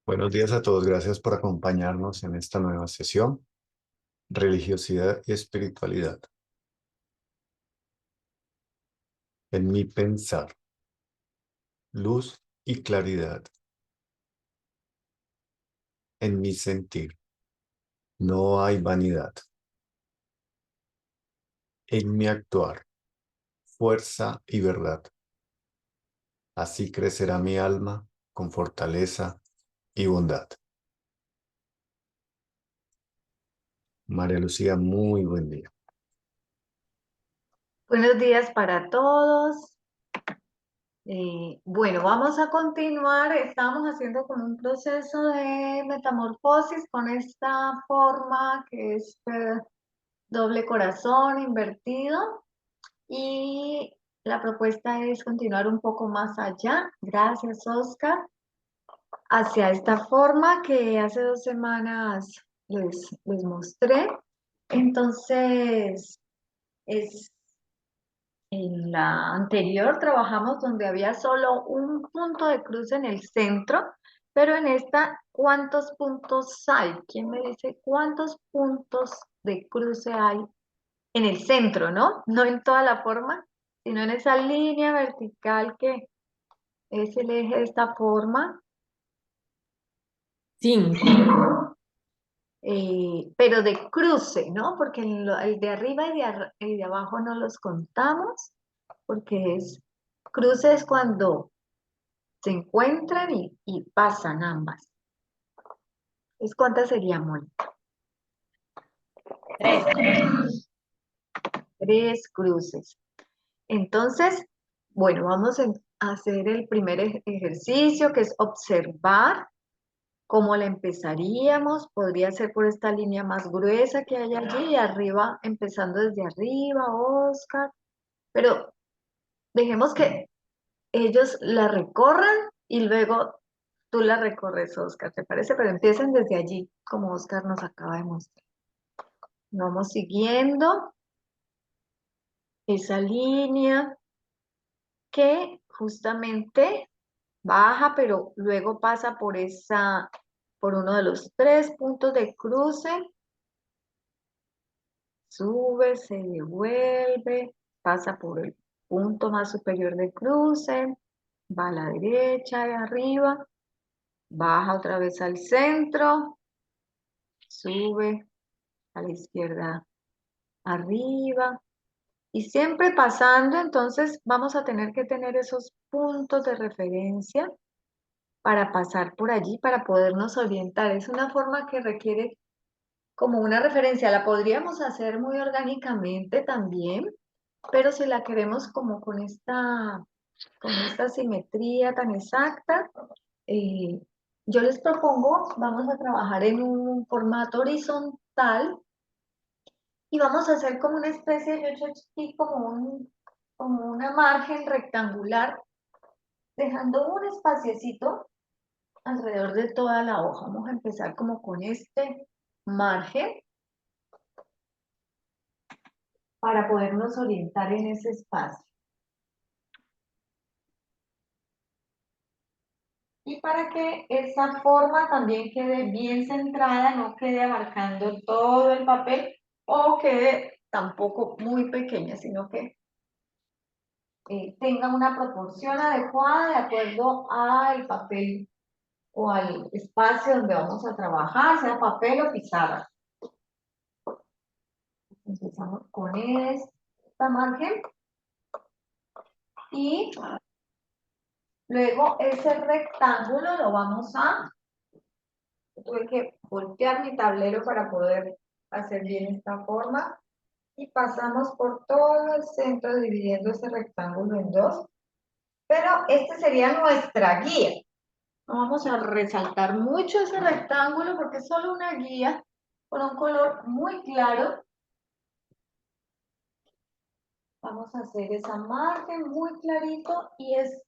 Buenos días a todos, gracias por acompañarnos en esta nueva sesión, Religiosidad y Espiritualidad. En mi pensar, luz y claridad. En mi sentir, no hay vanidad. En mi actuar, fuerza y verdad. Así crecerá mi alma con fortaleza y bondad. María Lucía, muy buen día. Buenos días para todos. Bueno, vamos a continuar. Estamos haciendo como un proceso de metamorfosis con esta forma que es doble corazón invertido y la propuesta es continuar un poco más allá. Gracias, Oscar. Hacia esta forma que hace 2 semanas les mostré. Entonces, es en la anterior trabajamos donde había solo un punto de cruce en el centro, pero en esta, ¿cuántos puntos hay? ¿Quién me dice cuántos puntos de cruce hay en el centro, no? No en toda la forma, sino en esa línea vertical que es el eje de esta forma. 5. Pero de cruce, ¿no? Porque el de arriba y de abajo no los contamos, porque cruce es cuando se encuentran y pasan ambas. ¿Es cuántas serían, Mónica? 3. Tres cruces. Entonces, bueno, vamos a hacer el primer ejercicio, que es observar cómo le empezaríamos. Podría ser por esta línea más gruesa que hay allí, y arriba, empezando desde arriba, Oscar. Pero dejemos que ellos la recorran y luego tú la recorres, Oscar, ¿te parece? Pero empiecen desde allí, como Oscar nos acaba de mostrar. Vamos siguiendo esa línea que justamente baja, pero luego pasa por uno de los tres puntos de cruce, sube, se devuelve, pasa por el punto más superior de cruce, va a la derecha de arriba, baja otra vez al centro, sube a la izquierda arriba, y siempre pasando. Entonces vamos a tener que tener esos puntos de referencia para pasar por allí, para podernos orientar. Es una forma que requiere como una referencia. La podríamos hacer muy orgánicamente también, pero si la queremos como con esta simetría tan exacta, eh, yo les propongo, vamos a trabajar en un formato horizontal y vamos a hacer como una especie, yo he hecho aquí como una margen rectangular, dejando un espaciecito alrededor de toda la hoja. Vamos a empezar como con este margen para podernos orientar en ese espacio. Y para que esa forma también quede bien centrada, no quede abarcando todo el papel o quede tampoco muy pequeña, sino que tenga una proporción adecuada de acuerdo al papel o al espacio donde vamos a trabajar, sea papel o pizarra. Empezamos con esta margen y luego ese rectángulo lo vamos a... Tuve que voltear mi tablero para poder hacer bien esta forma. Y pasamos por todo el centro dividiendo ese rectángulo en dos. Pero este sería nuestra guía. No vamos a resaltar mucho ese rectángulo porque es solo una guía con un color muy claro. Vamos a hacer esa margen muy clarito y este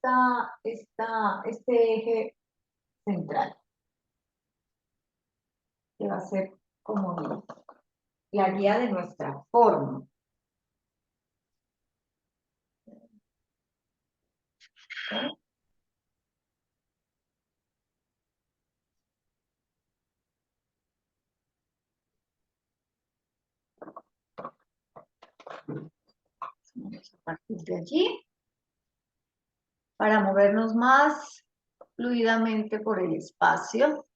eje central, que va a ser como la guía de nuestra forma. ¿Okay? partir de allí para movernos más fluidamente por el espacio.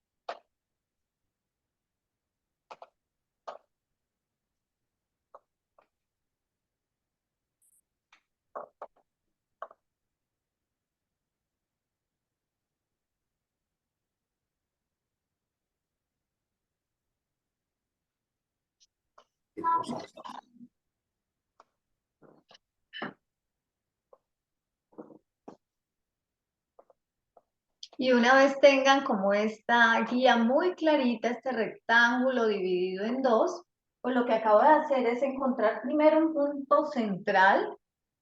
Y una vez tengan como esta guía muy clarita, este rectángulo dividido en dos, pues lo que acabo de hacer es encontrar primero un punto central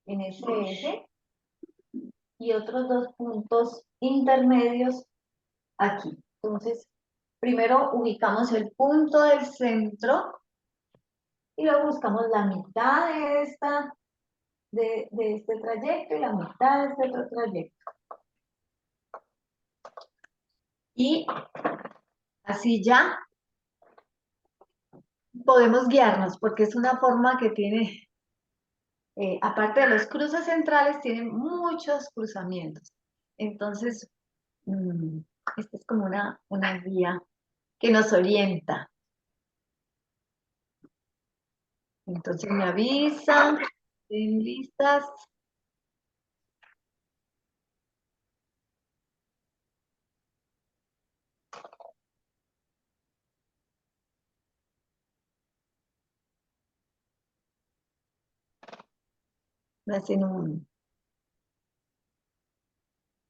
en ese eje y otros dos puntos intermedios aquí. Entonces, primero ubicamos el punto del centro y luego buscamos la mitad de este trayecto y la mitad de este otro trayecto. Y así ya podemos guiarnos, porque es una forma que tiene, aparte de los cruces centrales, tiene muchos cruzamientos. Entonces, esta es como una guía que nos orienta. Entonces me avisan, ¿estén listas? Me hacen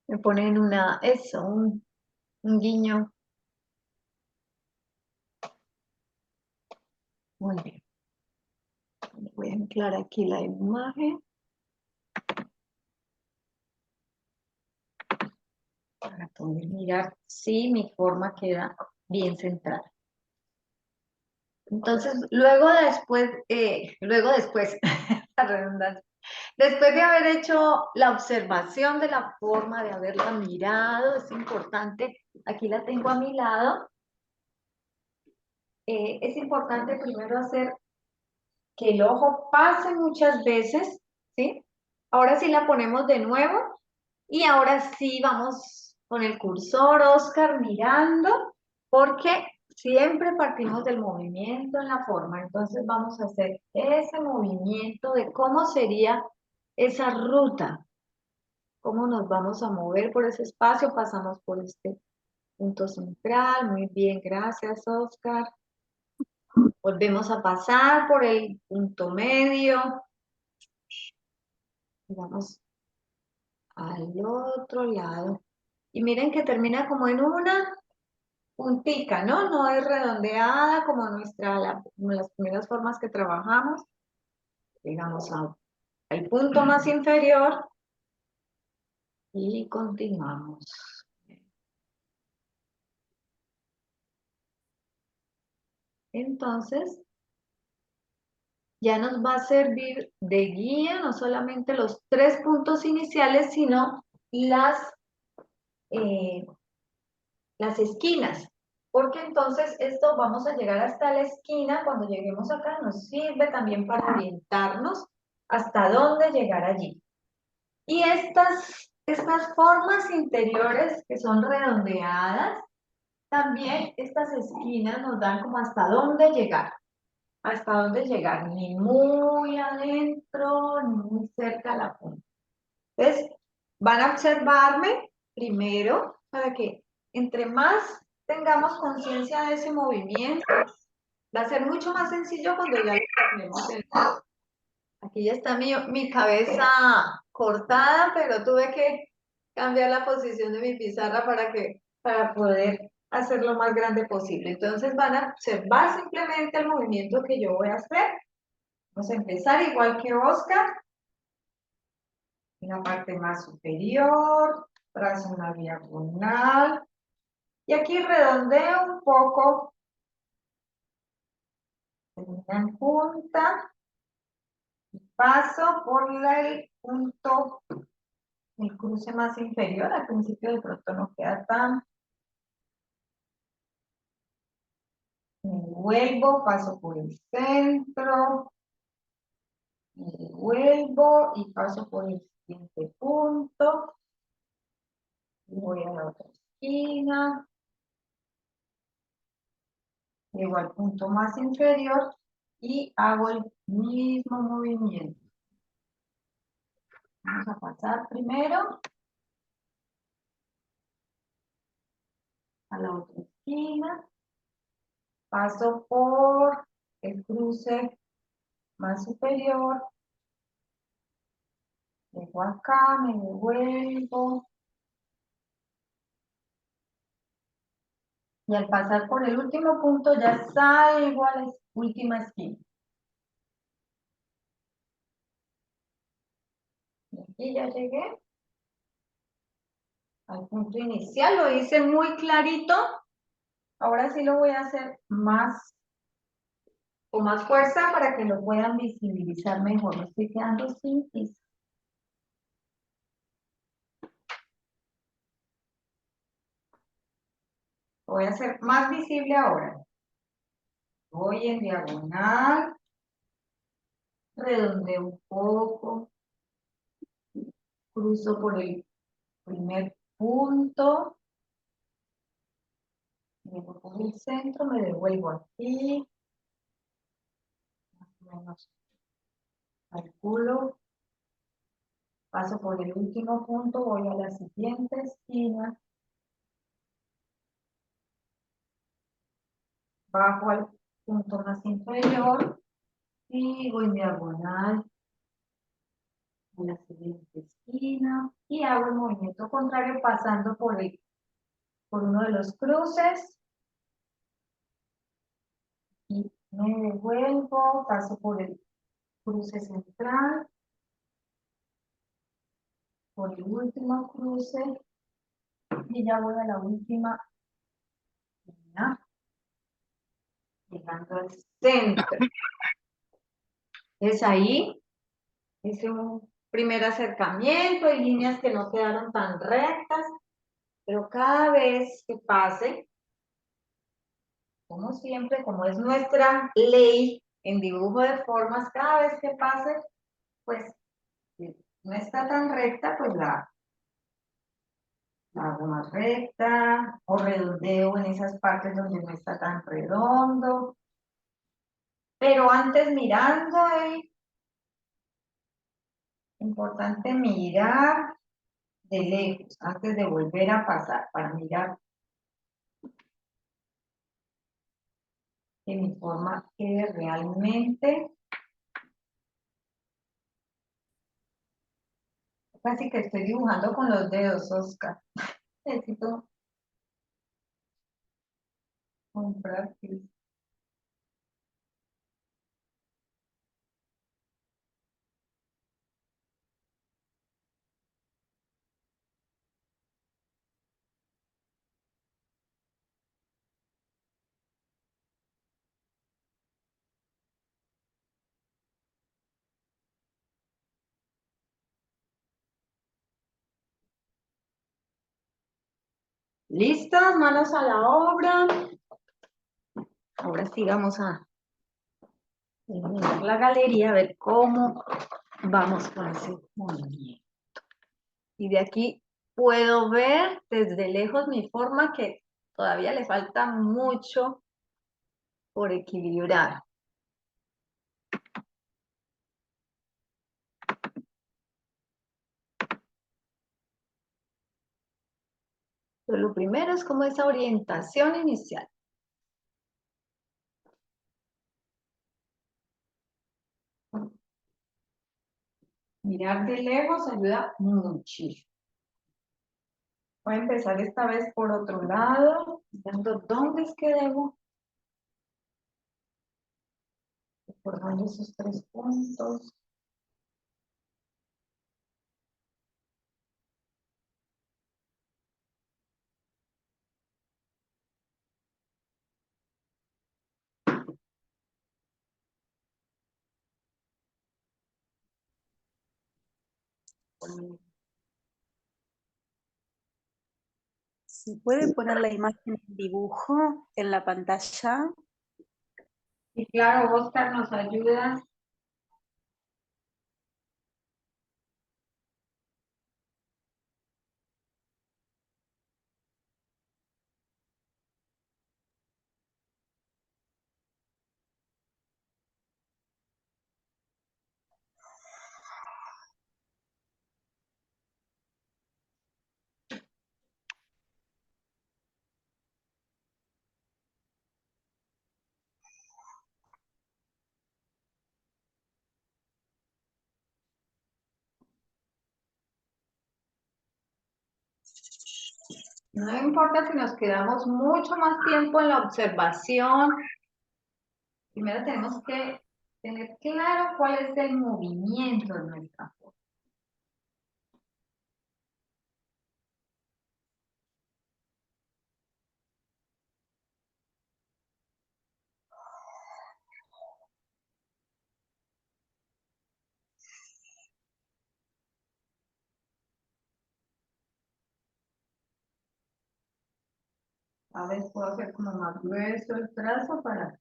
me ponen un guiño. Muy bien. Voy a anclar aquí la imagen para poder mirar si mi forma queda bien centrada. Entonces, luego después, la redundancia, después de haber hecho la observación de la forma, de haberla mirado, es importante, aquí la tengo a mi lado, es importante primero hacer que el ojo pase muchas veces, ¿sí? Ahora sí la ponemos de nuevo y ahora sí vamos con el cursor, Oscar, mirando, porque siempre partimos del movimiento en la forma. Entonces vamos a hacer ese movimiento de cómo sería esa ruta, cómo nos vamos a mover por ese espacio, pasamos por este punto central. Muy bien, gracias, Oscar. Volvemos a pasar por el punto medio. Vamos al otro lado. Y miren que termina como en una puntica, ¿no? No es redondeada como como las primeras formas que trabajamos. Llegamos al punto más inferior y continuamos. Entonces, ya nos va a servir de guía no solamente los 3 puntos iniciales, sino eh, las esquinas. Porque entonces esto vamos a llegar hasta la esquina, cuando lleguemos acá nos sirve también para orientarnos hasta dónde llegar allí. Y estas formas interiores que son redondeadas, también estas esquinas nos dan como hasta dónde llegar, ni muy adentro, ni muy cerca a la punta. Entonces, van a observarme primero para que entre más tengamos conciencia de ese movimiento, va a ser mucho más sencillo cuando ya lo tenemos en... Aquí ya está mi cabeza cortada, pero tuve que cambiar la posición de mi pizarra para poder hacerlo más grande posible. Entonces van a observar simplemente el movimiento que yo voy a hacer. Vamos a empezar igual que Oscar, en la parte más superior, trazo una diagonal, y aquí redondeo un poco, en punta, paso por el punto, el cruce más inferior, al principio de pronto no queda tan, me vuelvo, paso por el centro, Me devuelvo y paso por el siguiente punto. Voy a la otra esquina. Llego al punto más inferior y hago el mismo movimiento. Vamos a pasar primero a la otra esquina. Paso por el cruce más superior. Llego acá, me devuelvo. Y al pasar por el último punto ya salgo a la última esquina. Y aquí ya llegué al punto inicial. Lo hice muy clarito. Ahora sí lo voy a hacer más con más fuerza para que lo puedan visibilizar mejor. Me estoy quedando sin piso. Lo voy a hacer más visible ahora. Voy en diagonal, redondeo un poco, cruzo por el primer punto, llego por el centro, me devuelvo aquí, más o menos calculo, paso por el último punto, voy a la siguiente esquina, bajo al punto más inferior, sigo en diagonal a la siguiente esquina y hago el movimiento contrario pasando por uno de los cruces y me devuelvo, paso por el cruce central, por el último cruce y ya voy a la última esquina, llegando al centro. Es ahí, hice un primer acercamiento, hay líneas que no quedaron tan rectas, pero cada vez que pase, como siempre, como es nuestra ley en dibujo de formas, cada vez que pase, pues si no está tan recta, pues la hago más recta o redondeo en esas partes donde no está tan redondo. Pero antes mirando, importante mirar de lejos, antes de volver a pasar, para mirar que mi forma quede realmente. Casi que estoy dibujando con los dedos, Oscar. Necesito comprar. ¿Listos? Manos a la obra. Ahora sí vamos a eliminar la galería, a ver cómo vamos con ese movimiento. Y de aquí puedo ver desde lejos mi forma que todavía le falta mucho por equilibrar. Pero lo primero es como esa orientación inicial. Mirar de lejos ayuda muchísimo. Voy a empezar esta vez por otro lado, viendo dónde es que debo, recordando esos 3 puntos. ¿Se puede poner la imagen en dibujo en la pantalla? Y claro, Oscar nos ayuda No importa si nos quedamos mucho más tiempo en la observación. Primero tenemos que tener claro cuál es el movimiento de nuestra foto. A veces puedo hacer como más grueso el trazo para...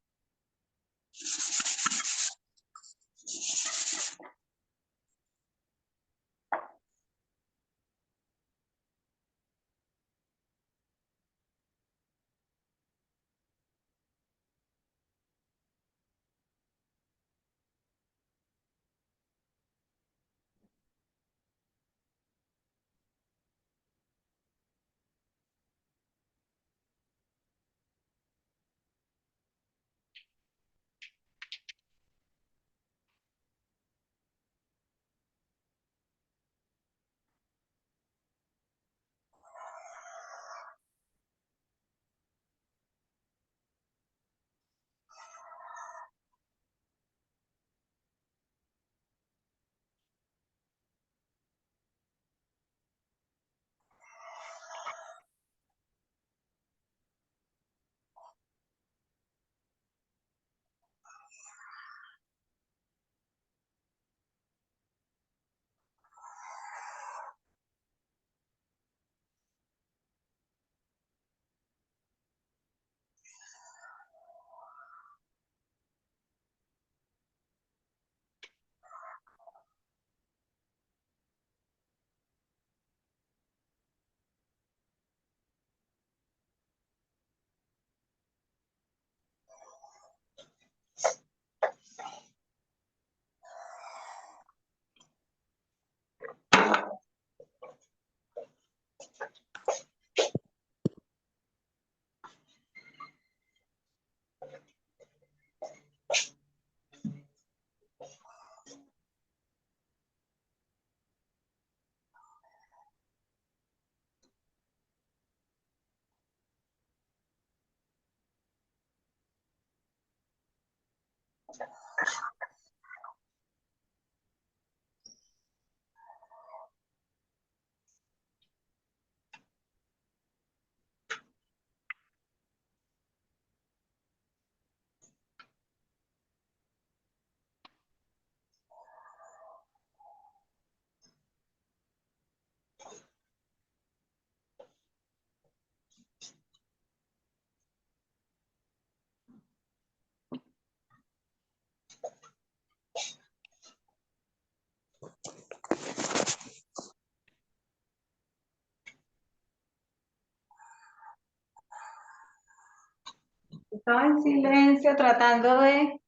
Estaba en silencio tratando de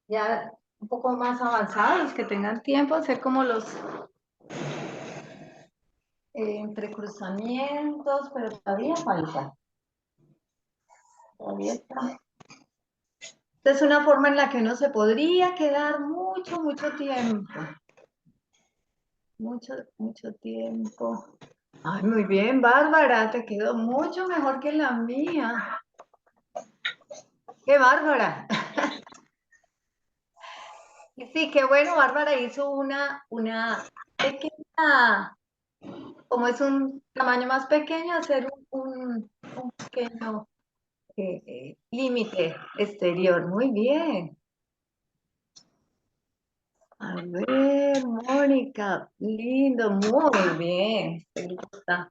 ya un poco más avanzados, que tengan tiempo, hacer como los entrecruzamientos, pero todavía falta. Todavía está. Esta es una forma en la que uno se podría quedar mucho, mucho tiempo. Mucho, mucho tiempo. Ay, muy bien, Bárbara, te quedó mucho mejor que la mía. ¡Qué bárbara! Y sí, qué bueno, Bárbara hizo una pequeña, como es un tamaño más pequeño, hacer un pequeño límite exterior. Muy bien. A ver, Mónica, lindo, muy bien. Me gusta.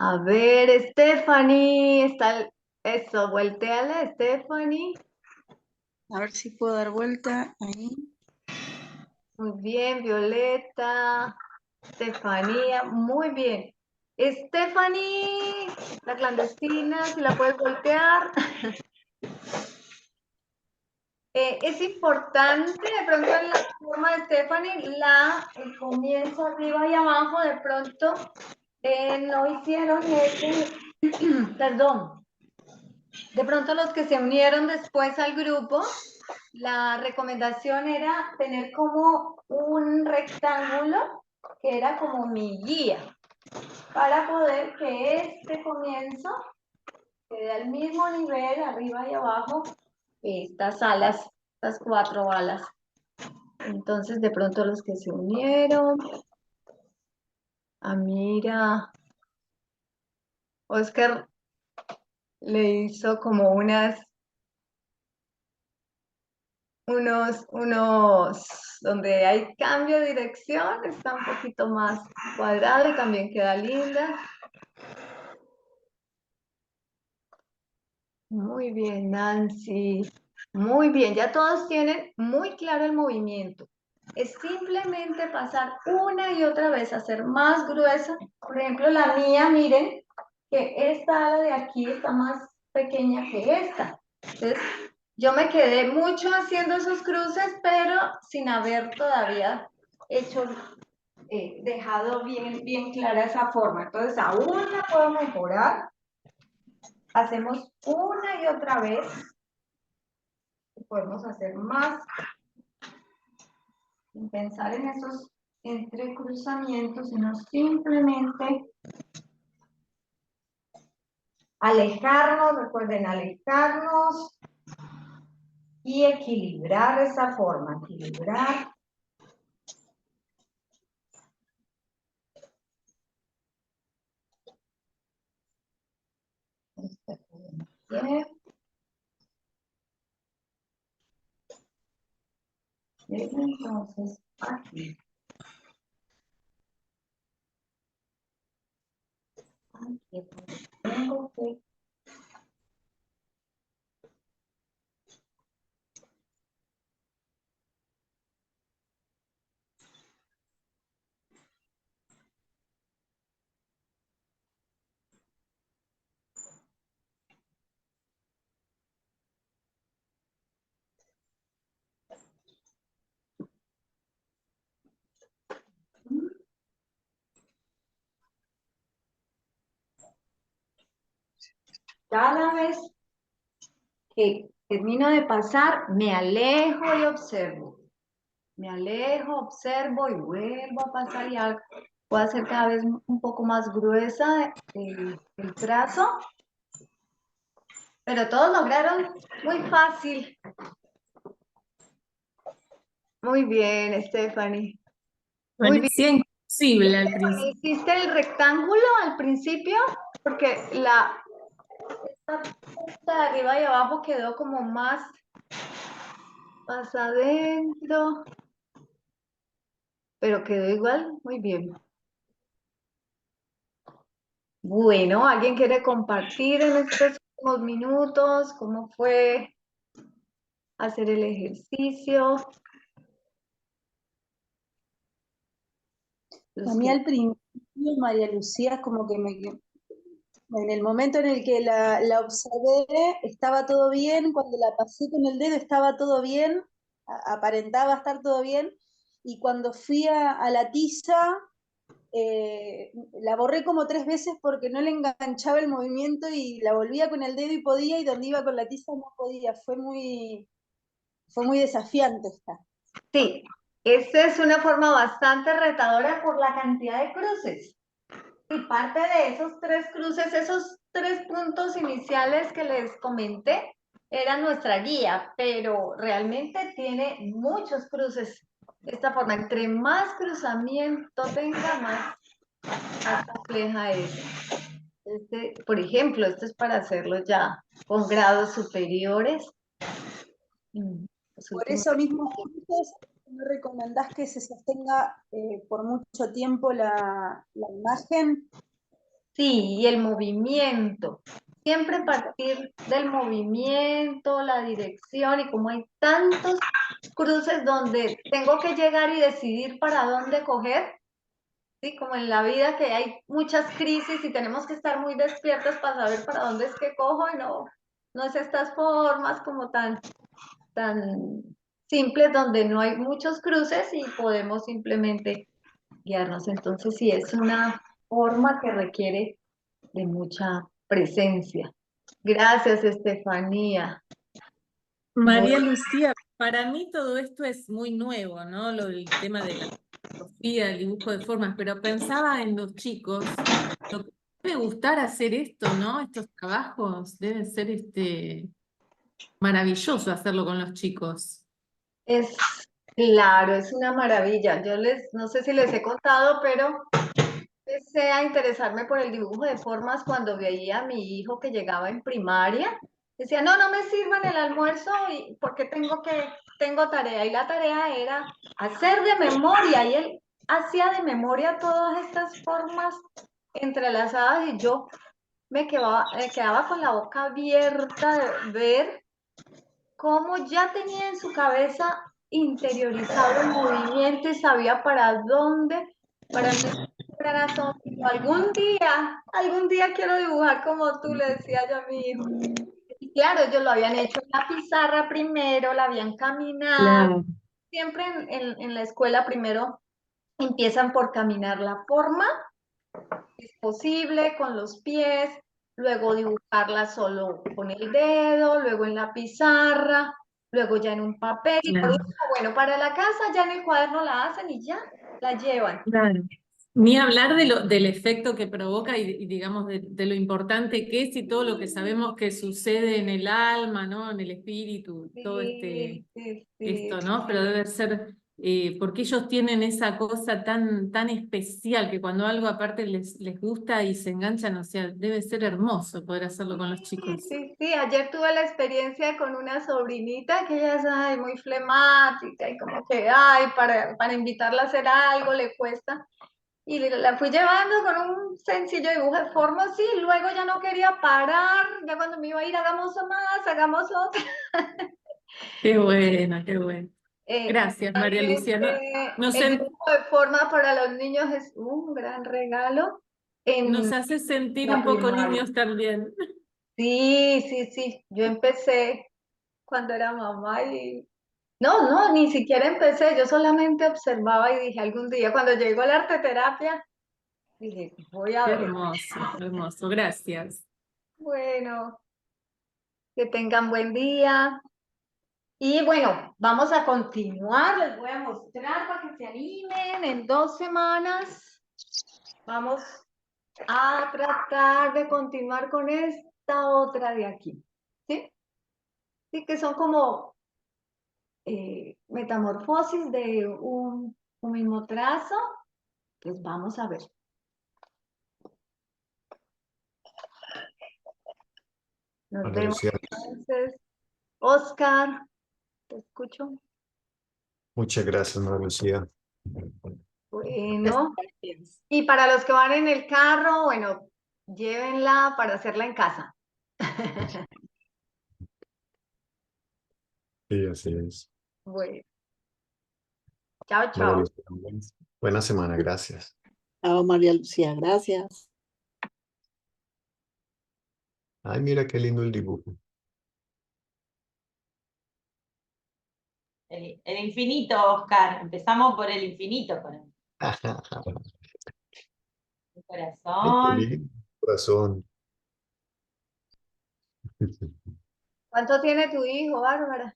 A ver, Stephanie, eso, volteala, Stephanie. A ver si puedo dar vuelta ahí. Muy bien, Violeta, Estefanía, muy bien. Stephanie, la clandestina, si la puedes voltear. Es importante, de pronto en la forma de Stephanie, el comienzo arriba y abajo, de pronto no hicieron ese, perdón, de pronto los que se unieron después al grupo, la recomendación era tener como un rectángulo que era como mi guía. para poder que este comienzo quede al mismo nivel, arriba y abajo, estas alas, estas 4 alas. Entonces, de pronto los que se unieron, Amira, Oscar le hizo como donde hay cambio de dirección, está un poquito más cuadrado y también queda linda. Muy bien, Nancy. Muy bien, ya todos tienen muy claro el movimiento. Es simplemente pasar una y otra vez, hacer más gruesa. Por ejemplo, la mía, miren, que esta ala de aquí está más pequeña que esta. Entonces, yo me quedé mucho haciendo esos cruces, pero sin haber todavía hecho, dejado bien clara esa forma. Entonces, aún la puedo mejorar. Hacemos una y otra vez. Podemos hacer más sin pensar en esos entrecruzamientos, sino simplemente alejarnos, recuerden alejarnos y equilibrar esa forma, equilibrar. Bien. Bien, entonces, aquí. Aquí tengo que cada vez que termino de pasar, me alejo y observo. Me alejo, observo y vuelvo a pasar y puedo hacer cada vez un poco más gruesa el trazo. Pero todos lograron muy fácil. Muy bien, Stephanie. Muy bien. Parecía imposible al principio. ¿Hiciste el rectángulo al principio? Porque esta punta de arriba y abajo quedó como más adentro. Pero quedó igual, muy bien. Bueno, ¿alguien quiere compartir en estos últimos minutos cómo fue hacer el ejercicio? A mí al principio, María Lucía, como que en el momento en el que la observé, estaba todo bien, cuando la pasé con el dedo estaba todo bien, aparentaba estar todo bien, y cuando fui a la tiza, la borré como 3 veces porque no le enganchaba el movimiento y la volvía con el dedo y podía, y donde iba con la tiza no podía, fue muy desafiante esta. Sí, esta es una forma bastante retadora por la cantidad de cruces. Y parte de esos 3 cruces, esos 3 puntos iniciales que les comenté, eran nuestra guía, pero realmente tiene muchos cruces. De esta forma, entre más cruzamiento tenga, más compleja es. Por ejemplo, esto es para hacerlo ya con grados superiores. Por eso mismo, ¿no recomendás que se sostenga por mucho tiempo la imagen? Sí, y el movimiento. Siempre partir del movimiento, la dirección, y como hay tantos cruces donde tengo que llegar y decidir para dónde coger, ¿sí? Como en la vida que hay muchas crisis y tenemos que estar muy despiertos para saber para dónde es que cojo, y no es estas formas como tan simples donde no hay muchos cruces y podemos simplemente guiarnos. Entonces, sí, es una forma que requiere de mucha presencia. Gracias, Estefanía. María Lucía, para mí todo esto es muy nuevo, ¿no? El tema de la filosofía, el dibujo de formas, pero pensaba en los chicos, lo que debe gustar hacer esto, ¿no? Estos trabajos, debe ser maravilloso hacerlo con los chicos. Es claro, es una maravilla. No sé si les he contado, pero empecé a interesarme por el dibujo de formas cuando veía a mi hijo que llegaba en primaria. Decía, no, no me sirvan el almuerzo porque tengo tarea. Y la tarea era hacer de memoria. Y él hacía de memoria todas estas formas entrelazadas y yo me quedaba con la boca abierta de ver cómo ya tenía en su cabeza interiorizado el movimiento y sabía para dónde, para mí gran asombro. Algún día quiero dibujar como tú, le decía yo a mi hijo. Y claro, ellos lo habían hecho en la pizarra primero, la habían caminado. Claro. Siempre en la escuela primero empiezan por caminar la forma, es posible, con los pies, luego dibujarla solo con el dedo, luego en la pizarra, luego ya en un papel, y por Claro. último, bueno, para la casa ya en el cuaderno la hacen y ya la llevan. Claro. Ni hablar del efecto que provoca y digamos, de lo importante que es y todo lo que sabemos que sucede en el alma, ¿no? En el espíritu, todo Sí, sí, sí. esto, ¿no? Pero debe ser, porque ellos tienen esa cosa tan especial que cuando algo aparte les gusta y se enganchan, o sea, debe ser hermoso poder hacerlo con los chicos. Sí, ayer tuve la experiencia con una sobrinita que ella es ay, muy flemática y como que, ay, para invitarla a hacer algo le cuesta. Y la fui llevando con un sencillo dibujo de forma así, luego ya no quería parar, ya cuando me iba a ir, hagamos más, hagamos otra. Qué buena, qué buena. Gracias, María Lucía. No El sé, dibujo de forma para los niños es un gran regalo en nos hace sentir la un poco primaria. niños también. Sí, yo empecé cuando era mamá y no, ni siquiera empecé, yo solamente observaba y dije algún día, cuando llegó la arte terapia, dije, voy a Qué ver. hermoso, hermoso. Gracias. Bueno, que tengan buen día. Y bueno, vamos a continuar, les voy a mostrar para que se animen. En 2 semanas vamos a tratar de continuar con esta otra de aquí. ¿Sí? Sí, que son como metamorfosis de un mismo trazo. Pues vamos a ver. Nos María vemos Lucía, entonces. Oscar, te escucho. muchas gracias, María Lucía. Bueno, y para los que van en el carro, bueno, llévenla para hacerla en casa. Sí, así es. Bueno, chao, María chao. Lucía, buena semana, gracias. Chao, María Lucía, gracias. Ay, mira qué lindo el dibujo. El infinito, Oscar. Empezamos por el infinito, con el Ay, qué corazón. lindo, corazón. ¿Cuánto tiene tu hijo, Bárbara?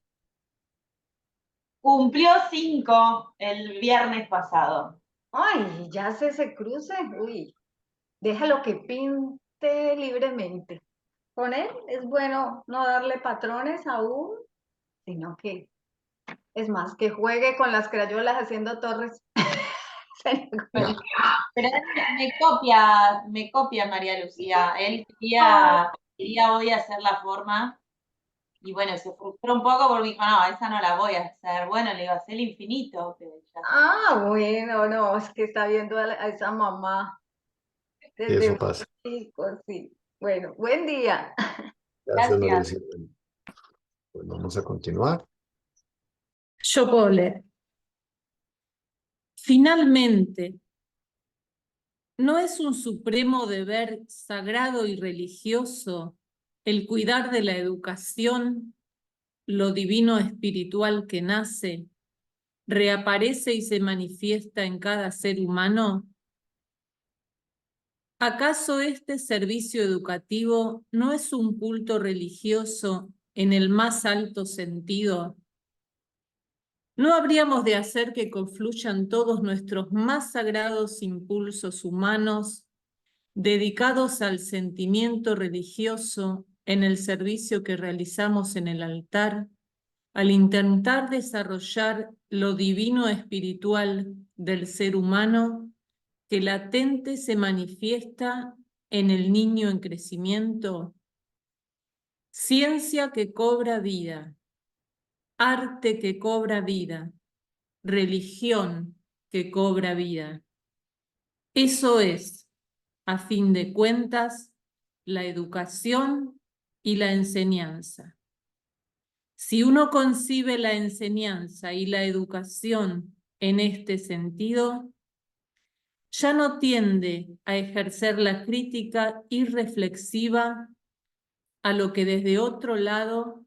Cumplió 5 el viernes pasado. Ay, ya hace ese cruce. Uy, déjalo que pinte libremente. Con él es bueno no darle patrones aún, sino que es más, que juegue con las crayolas haciendo torres. Pero él me copia María Lucía. Él quería hoy hacer la forma y bueno, se frustró un poco porque dijo, no, esa no la voy a hacer. Bueno, le iba a hacer el infinito. Que ya Bueno, no, es que está viendo a esa mamá Y desde eso muy pasa. chico, sí. Bueno, buen día. Gracias, María Gracias. Lucía. Pues vamos a continuar. Yo puedo leer. Finalmente, ¿no es un supremo deber sagrado y religioso el cuidar de la educación, lo divino espiritual que nace, reaparece y se manifiesta en cada ser humano? ¿Acaso este servicio educativo no es un culto religioso en el más alto sentido? ¿No habríamos de hacer que confluyan todos nuestros más sagrados impulsos humanos dedicados al sentimiento religioso en el servicio que realizamos en el altar, al intentar desarrollar lo divino espiritual del ser humano que latente se manifiesta en el niño en crecimiento? Ciencia que cobra vida, arte que cobra vida, religión que cobra vida. Eso es, a fin de cuentas, la educación y la enseñanza. Si uno concibe la enseñanza y la educación en este sentido, ya no tiende a ejercer la crítica irreflexiva a lo que desde otro lado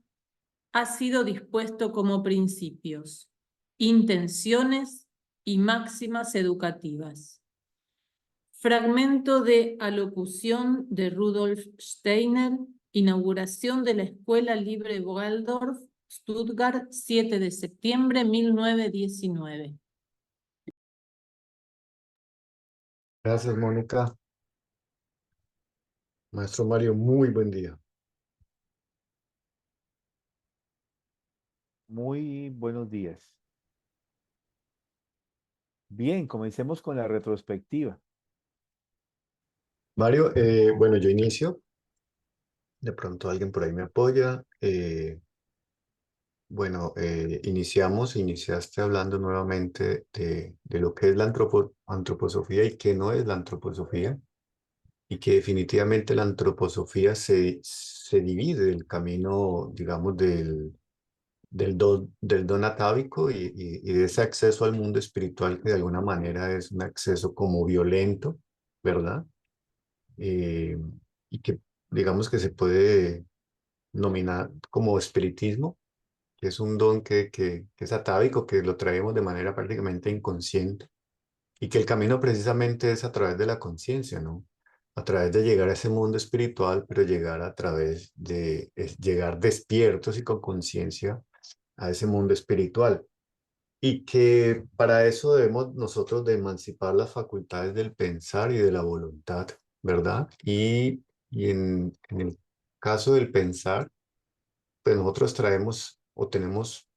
ha sido dispuesto como principios, intenciones y máximas educativas. Fragmento de alocución de Rudolf Steiner, inauguración de la Escuela Libre Waldorf, Stuttgart, 7 de septiembre de 1919. Gracias, Mónica. Maestro Mario, muy buen día. Muy buenos días. Bien, comencemos con la retrospectiva. Mario, bueno, yo inicio. De pronto alguien por ahí me apoya. Bueno, iniciaste hablando nuevamente de lo que es la antroposofía y qué no es la antroposofía, y que definitivamente la antroposofía se divide del camino, digamos, del don atávico y de ese acceso al mundo espiritual que de alguna manera es un acceso como violento, ¿verdad? Eh, y que digamos que se puede nominar como espiritismo, que es un don que es atávico, que lo traemos de manera prácticamente inconsciente, y que el camino precisamente es a través de la conciencia, ¿no? A través de llegar a ese mundo espiritual, pero llegar a través de llegar despiertos y con conciencia a ese mundo espiritual. Y que para eso debemos nosotros de emancipar las facultades del pensar y de la voluntad, ¿verdad? Y en el caso del pensar, pues nosotros traemos o tenemos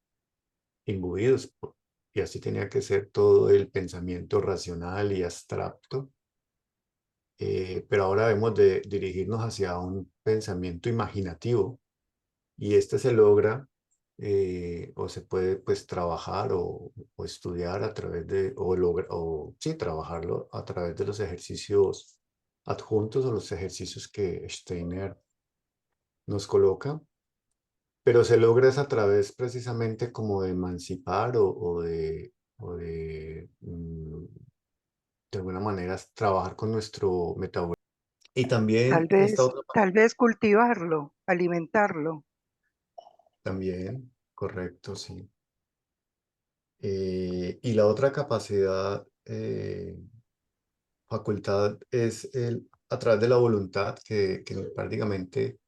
imbuidos, y así tenía que ser todo el pensamiento racional y abstracto, pero ahora debemos de dirigirnos hacia un pensamiento imaginativo, y este se logra o se puede pues trabajar o estudiar a través de, o sí, trabajarlo a través de los ejercicios adjuntos o los ejercicios que Steiner nos coloca, pero se logra es a través precisamente como de emancipar de alguna manera trabajar con nuestro metabolismo. Y también esta otra Tal vez cultivarlo, alimentarlo. también, correcto, sí. Y la otra capacidad, facultad, es a través de la voluntad, que prácticamente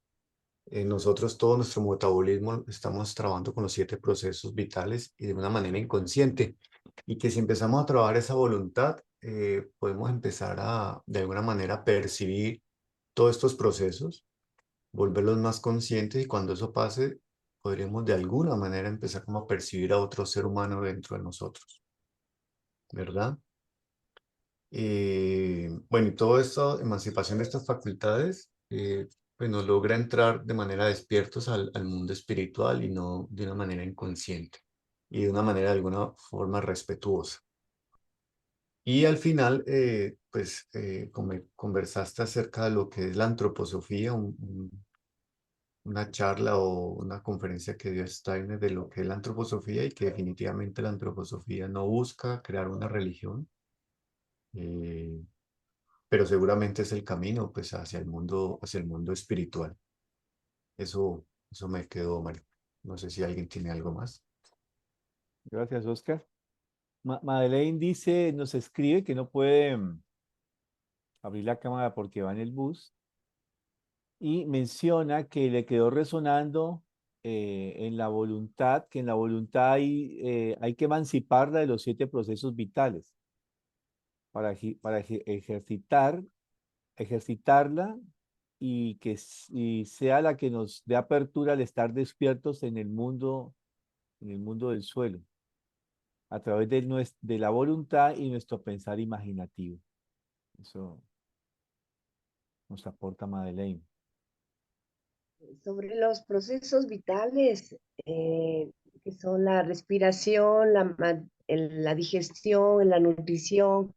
nosotros, todo nuestro metabolismo, estamos trabajando con los 7 procesos vitales y de una manera inconsciente. Y que si empezamos a trabajar esa voluntad, podemos empezar a, de alguna manera, percibir todos estos procesos, volverlos más conscientes, y cuando eso pase, podríamos de alguna manera empezar como a percibir a otro ser humano dentro de nosotros, ¿verdad? Bueno, y todo esto, emancipación de estas facultades, pues nos logra entrar de manera despiertos al mundo espiritual y no de una manera inconsciente y de una manera de alguna forma respetuosa. Y al final, pues, como conversaste acerca de lo que es la antroposofía, una charla o una conferencia que dio Steiner de lo que es la antroposofía, y que definitivamente la antroposofía no busca crear una religión, eh, pero seguramente es el camino pues hacia el mundo espiritual. Eso me quedó, Mario. No sé si alguien tiene algo más. Gracias, Oscar. Madeleine dice, nos escribe que no puede abrir la cámara porque va en el bus y menciona que le quedó resonando en la voluntad, que en la voluntad hay que emanciparla de los 7 procesos vitales para ejercitarla y que y sea la que nos dé apertura al estar despiertos en el mundo del suelo, a través de la voluntad y nuestro pensar imaginativo. Eso nos aporta Madeleine. Sobre los procesos vitales, que son la respiración, la digestión, la nutrición,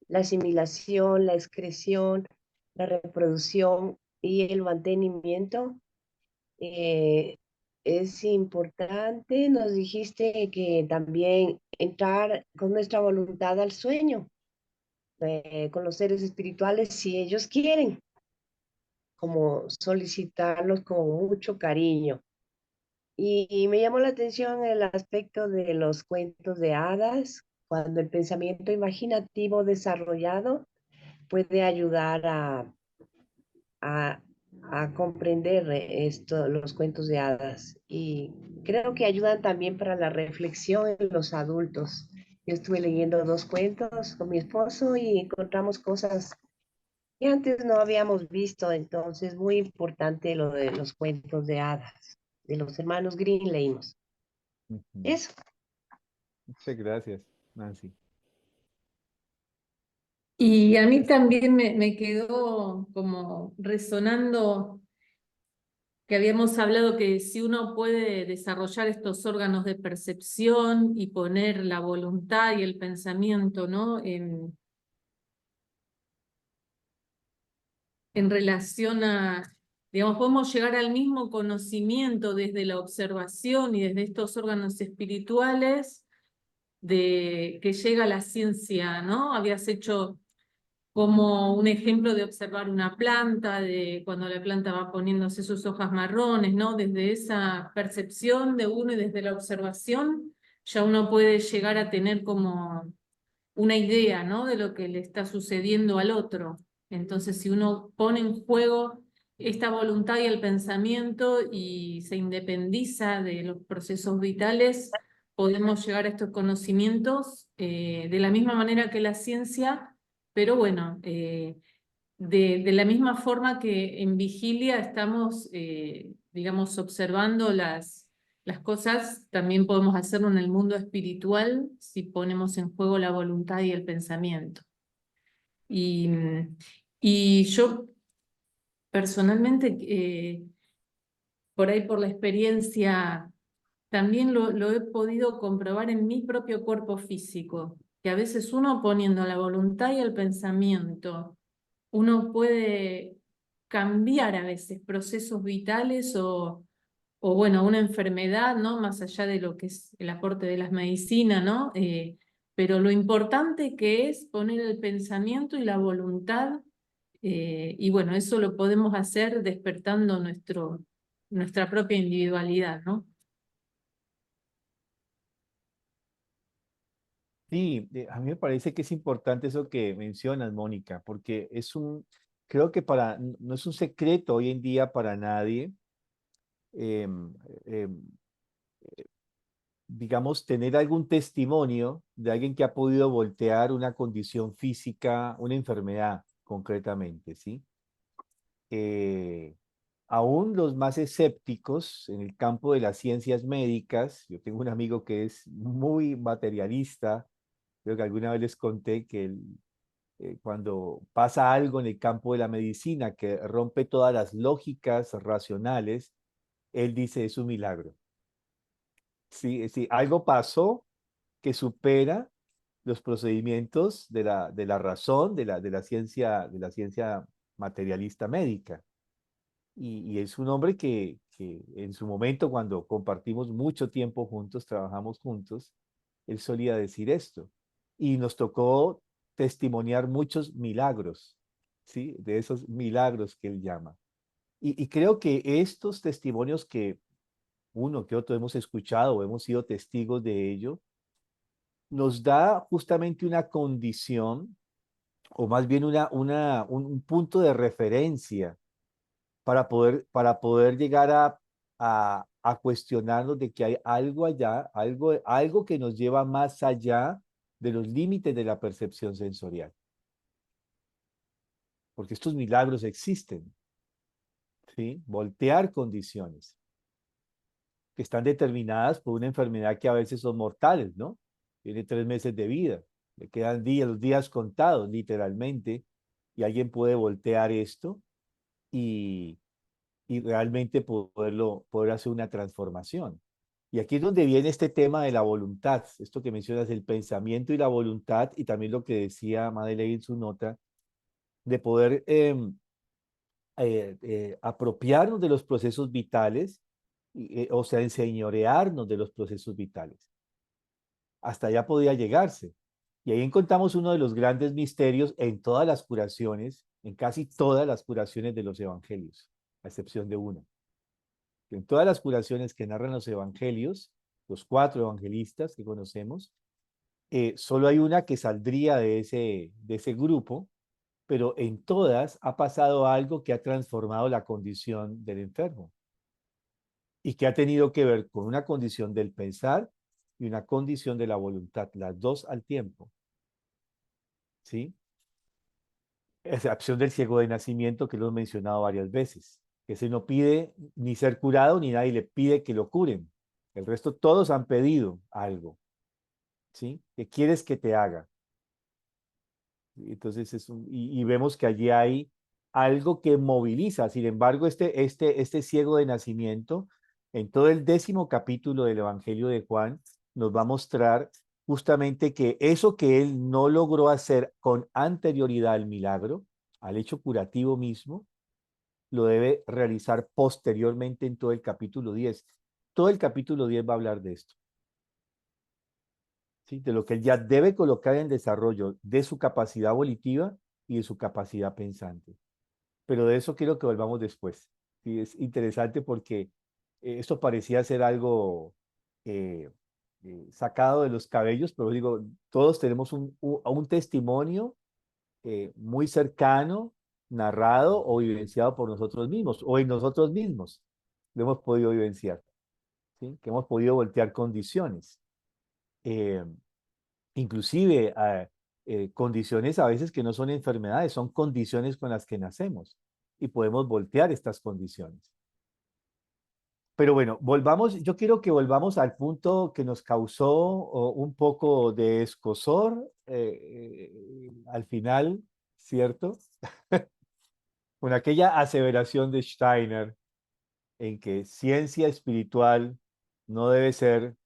la asimilación, la excreción, la reproducción y el mantenimiento. eh, es importante, nos dijiste que también entrar con nuestra voluntad al sueño, con los seres espirituales si ellos quieren, como solicitarlos con mucho cariño. Y me llamó la atención el aspecto de los cuentos de hadas, cuando el pensamiento imaginativo desarrollado puede ayudar a, a comprender esto, los cuentos de hadas. Y creo que ayudan también para la reflexión en los adultos. Yo estuve leyendo 2 cuentos con mi esposo y encontramos cosas que antes no habíamos visto, entonces muy importante lo de los cuentos de hadas, de los hermanos Green leímos. Ujú. Eso. Muchas gracias, Nancy. Y a mí también me quedó como resonando que habíamos hablado que si uno puede desarrollar estos órganos de percepción y poner la voluntad y el pensamiento, ¿no? En relación a, digamos, podemos llegar al mismo conocimiento desde la observación y desde estos órganos espirituales de que llega la ciencia, ¿no? Habías hecho como un ejemplo de observar una planta, de cuando la planta va poniéndose sus hojas marrones, ¿no? Desde esa percepción de uno y desde la observación, ya uno puede llegar a tener como una idea, ¿no? De lo que le está sucediendo al otro. Entonces, si uno pone en juego esta voluntad y el pensamiento y se independiza de los procesos vitales, podemos llegar a estos conocimientos de la misma manera que la ciencia, pero bueno, de la misma forma que en vigilia estamos, digamos, observando las cosas, también podemos hacerlo en el mundo espiritual si ponemos en juego la voluntad y el pensamiento. Y, y yo personalmente, por ahí por la experiencia, también lo he podido comprobar en mi propio cuerpo físico, que a veces uno poniendo la voluntad y el pensamiento, uno puede cambiar a veces procesos vitales o bueno, una enfermedad, ¿no? Más allá de lo que es el aporte de las medicinas, ¿no? Pero lo importante que es poner el pensamiento y la voluntad, y bueno, eso lo podemos hacer despertando nuestra propia individualidad, ¿no? Sí, a mí me parece que es importante eso que mencionas, Mónica, porque creo que no es un secreto hoy en día para nadie, em, em, digamos, tener algún testimonio de alguien que ha podido voltear una condición física, una enfermedad concretamente, ¿sí? Eh, Aún los más escépticos en el campo de las ciencias médicas, yo tengo un amigo que es muy materialista, creo que alguna vez les conté que cuando pasa algo en el campo de la medicina que rompe todas las lógicas racionales, él dice es un milagro. Sí, sí, algo pasó que supera los procedimientos de la razón, de la ciencia materialista médica. Y es un hombre que en su momento, cuando compartimos mucho tiempo juntos, trabajamos juntos, él solía decir esto. Y nos tocó testimoniar muchos milagros, ¿sí? De esos milagros que él llama. Y creo que estos testimonios que uno que otro hemos escuchado o hemos sido testigos de ello, nos da justamente una condición, o más bien un punto de referencia para poder llegar a a cuestionarnos de que hay algo allá, algo que nos lleva más allá de los límites de la percepción sensorial. Porque estos milagros existen, ¿sí? Voltear condiciones que están determinadas por una enfermedad que a veces son mortales, ¿no? Tiene 3 meses de vida, le quedan días, los días contados, literalmente, y alguien puede voltear esto y realmente poder hacer una transformación. Y aquí es donde viene este tema de la voluntad, esto que mencionas, el pensamiento y la voluntad, y también lo que decía Madeleine en su nota, de poder apropiarnos de los procesos vitales, o sea, enseñorearnos de los procesos vitales. Hasta allá podía llegarse. Y ahí encontramos uno de los grandes misterios en todas las curaciones, en casi todas las curaciones de los evangelios, a excepción de una. En todas las curaciones que narran los evangelios, los 4 evangelistas que conocemos, solo hay una que saldría de ese grupo, pero en todas ha pasado algo que ha transformado la condición del enfermo y que ha tenido que ver con una condición del pensar y una condición de la voluntad, las dos al tiempo. ¿Sí? Excepción del ciego de nacimiento que lo hemos mencionado varias veces, que se no pide ni ser curado ni nadie le pide que lo curen. El resto todos han pedido algo, ¿sí? ¿Qué quieres que te haga? Entonces y vemos que allí hay algo que moviliza. Sin embargo, este ciego de nacimiento, en todo el 10º capítulo del Evangelio de Juan, nos va a mostrar justamente que eso que él no logró hacer con anterioridad al milagro, al hecho curativo mismo, lo debe realizar posteriormente en todo el capítulo 10. Todo el capítulo 10 va a hablar de esto, ¿sí? De lo que él ya debe colocar en desarrollo de su capacidad volitiva y de su capacidad pensante. Pero de eso quiero que volvamos después. ¿Sí? Es interesante porque esto parecía ser algo sacado de los cabellos, pero digo, todos tenemos un testimonio muy cercano, narrado o vivenciado por nosotros mismos, o en nosotros mismos lo hemos podido vivenciar, ¿sí? Que hemos podido voltear condiciones. Eh, Inclusive condiciones a veces que no son enfermedades, son condiciones con las que nacemos y podemos voltear estas condiciones. Pero bueno, volvamos, yo quiero que volvamos al punto que nos causó un poco de escozor al final, ¿cierto? Con aquella aseveración de Steiner en que ciencia espiritual no debe ser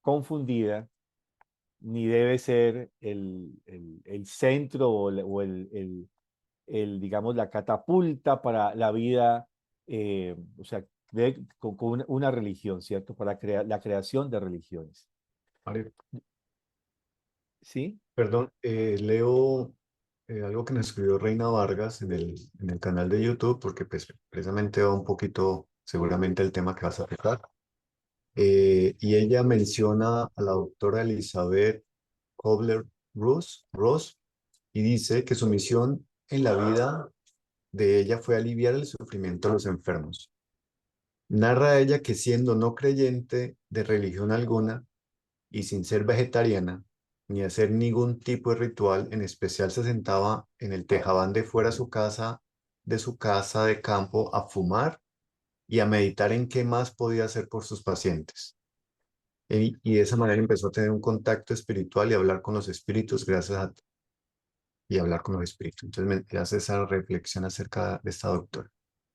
confundida ni debe ser el centro digamos, la catapulta para la vida, o sea, con una religión, ¿cierto? Para la creación de religiones. Vale, ¿Sí? perdón, leo algo que nos escribió Reina Vargas en el canal de YouTube, porque pues, precisamente va un poquito, seguramente, el tema que vas a tratar. Y ella menciona a la doctora Elizabeth Kubler-Ross y dice que su misión en la vida de ella fue aliviar el sufrimiento de los enfermos. Narra ella que siendo no creyente de religión alguna y sin ser vegetariana, ni hacer ningún tipo de ritual, en especial se sentaba en el tejabán de fuera de su casa de campo a fumar y a meditar en qué más podía hacer por sus pacientes. Y de esa manera empezó a tener un contacto espiritual y a hablar con los espíritus y hablar con los espíritus. Entonces me hace esa reflexión acerca de esta doctora.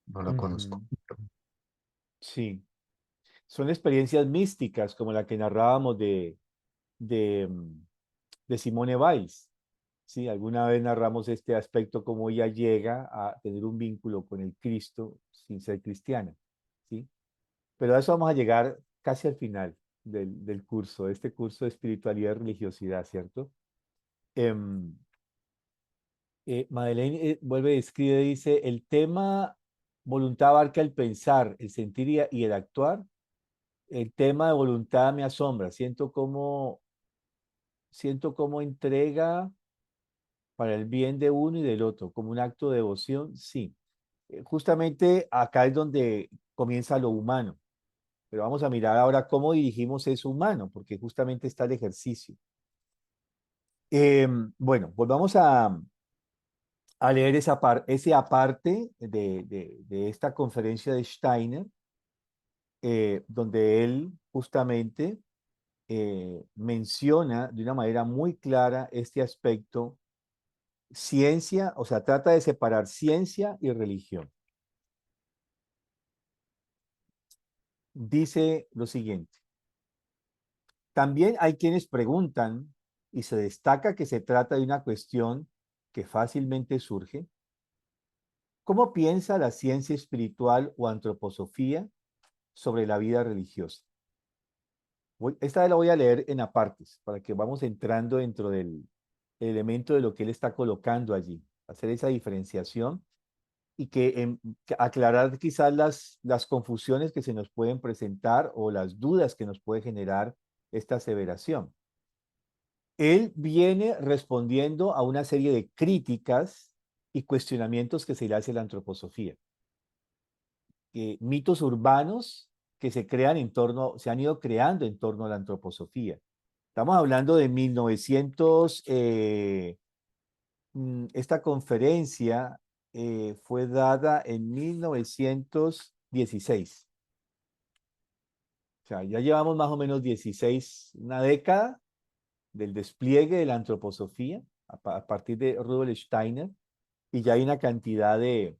No la conozco. Ujú. Sí. Son experiencias místicas como la que narrábamos de, mm, de Simone Weiss. Sí, alguna vez narramos este aspecto, cómo ella llega a tener un vínculo con el Cristo sin ser cristiana. ¿Sí? Pero a eso vamos a llegar casi al final del curso, de este curso de espiritualidad y religiosidad, ¿cierto? Em, Madeleine vuelve y escribe, dice, el tema voluntad abarca el pensar, el sentir y el actuar. El tema de voluntad me asombra, siento como entrega para el bien de uno y del otro, como un acto de devoción, sí. Justamente acá es donde comienza lo humano, pero vamos a mirar ahora cómo dirigimos eso humano, porque justamente está el ejercicio. Bueno, volvamos a leer ese aparte de esta conferencia de Steiner, donde él justamente menciona de una manera muy clara este aspecto, ciencia, o sea, trata de separar ciencia y religión. Dice lo siguiente: también hay quienes preguntan, y se destaca que se trata de una cuestión que fácilmente surge: ¿cómo piensa la ciencia espiritual o antroposofía sobre la vida religiosa? Esta la voy a leer en apartes, para que vamos entrando dentro del elemento de lo que él está colocando allí, hacer esa diferenciación y que aclarar quizás las confusiones que se nos pueden presentar o las dudas que nos puede generar esta aseveración. Él viene respondiendo a una serie de críticas y cuestionamientos que se le hace a la antroposofía. Mitos urbanos que se han ido creando en torno a la antroposofía. Estamos hablando de 1900, esta conferencia fue dada en 1916. O sea, ya llevamos más o menos una década del despliegue de la antroposofía a partir de Rudolf Steiner, y ya hay una cantidad de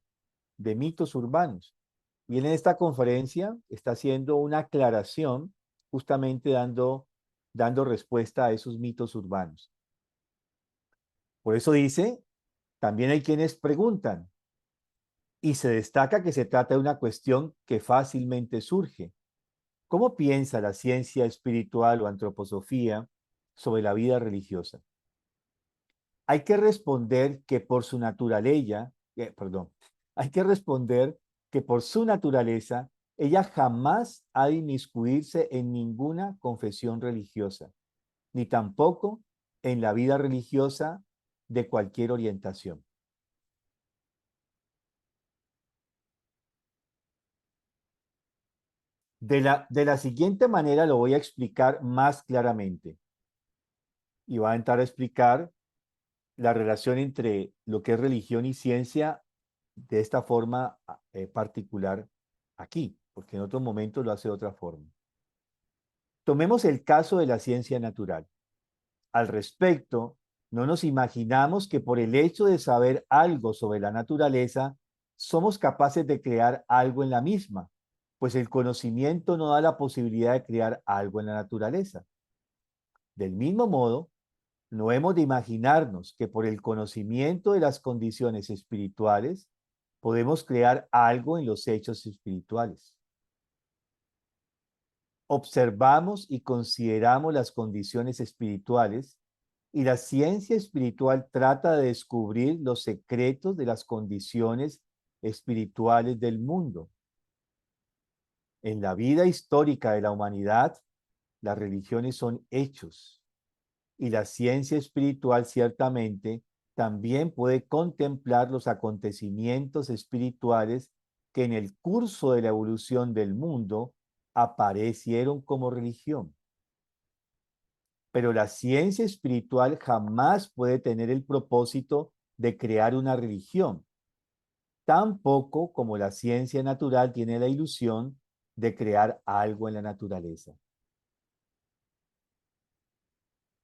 mitos urbanos. Y él en esta conferencia está haciendo una aclaración, justamente dando respuesta a esos mitos urbanos. Por eso dice, también hay quienes preguntan, y se destaca que se trata de una cuestión que fácilmente surge. ¿Cómo piensa la ciencia espiritual o antroposofía sobre la vida religiosa? Hay que responder que por su naturaleza, hay que responder que por su naturaleza, ella jamás ha de inmiscuirse en ninguna confesión religiosa, ni tampoco en la vida religiosa de cualquier orientación. De la siguiente manera lo voy a explicar más claramente. Y va a entrar a explicar la relación entre lo que es religión y ciencia de esta forma particular aquí, porque en otros momentos lo hace de otra forma. Tomemos el caso de la ciencia natural. Al respecto, no nos imaginamos que por el hecho de saber algo sobre la naturaleza, somos capaces de crear algo en la misma, pues el conocimiento no da la posibilidad de crear algo en la naturaleza. Del mismo modo, no hemos de imaginarnos que por el conocimiento de las condiciones espirituales podemos crear algo en los hechos espirituales. Observamos y consideramos las condiciones espirituales y la ciencia espiritual trata de descubrir los secretos de las condiciones espirituales del mundo. En la vida histórica de la humanidad, las religiones son hechos y la ciencia espiritual ciertamente también puede contemplar los acontecimientos espirituales que en el curso de la evolución del mundo aparecieron como religión. Pero la ciencia espiritual jamás puede tener el propósito de crear una religión, tampoco como la ciencia natural tiene la ilusión de crear algo en la naturaleza.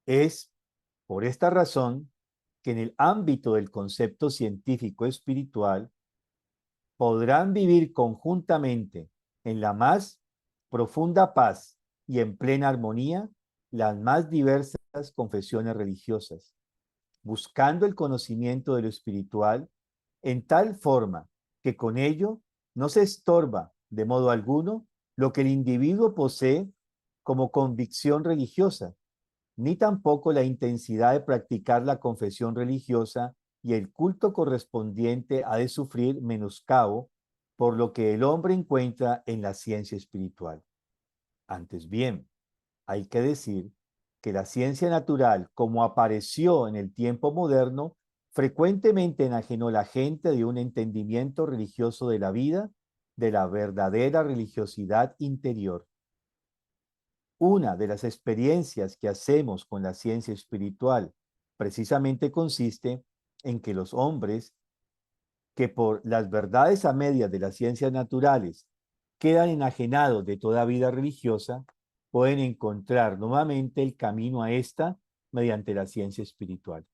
Es por esta razón que en el ámbito del concepto científico espiritual podrán vivir conjuntamente en la más profunda paz y en plena armonía las más diversas confesiones religiosas, buscando el conocimiento de lo espiritual en tal forma que con ello no se estorba de modo alguno lo que el individuo posee como convicción religiosa, ni tampoco la intensidad de practicar la confesión religiosa y el culto correspondiente ha de sufrir menoscabo por lo que el hombre encuentra en la ciencia espiritual. Antes bien, hay que decir que la ciencia natural, como apareció en el tiempo moderno, frecuentemente enajenó a la gente de un entendimiento religioso de la vida, de la verdadera religiosidad interior, una de las experiencias que hacemos con la ciencia espiritual precisamente consiste en que los hombres que por las verdades a medias de las ciencias naturales quedan enajenados de toda vida religiosa, pueden encontrar nuevamente el camino a esta mediante la ciencia espiritual.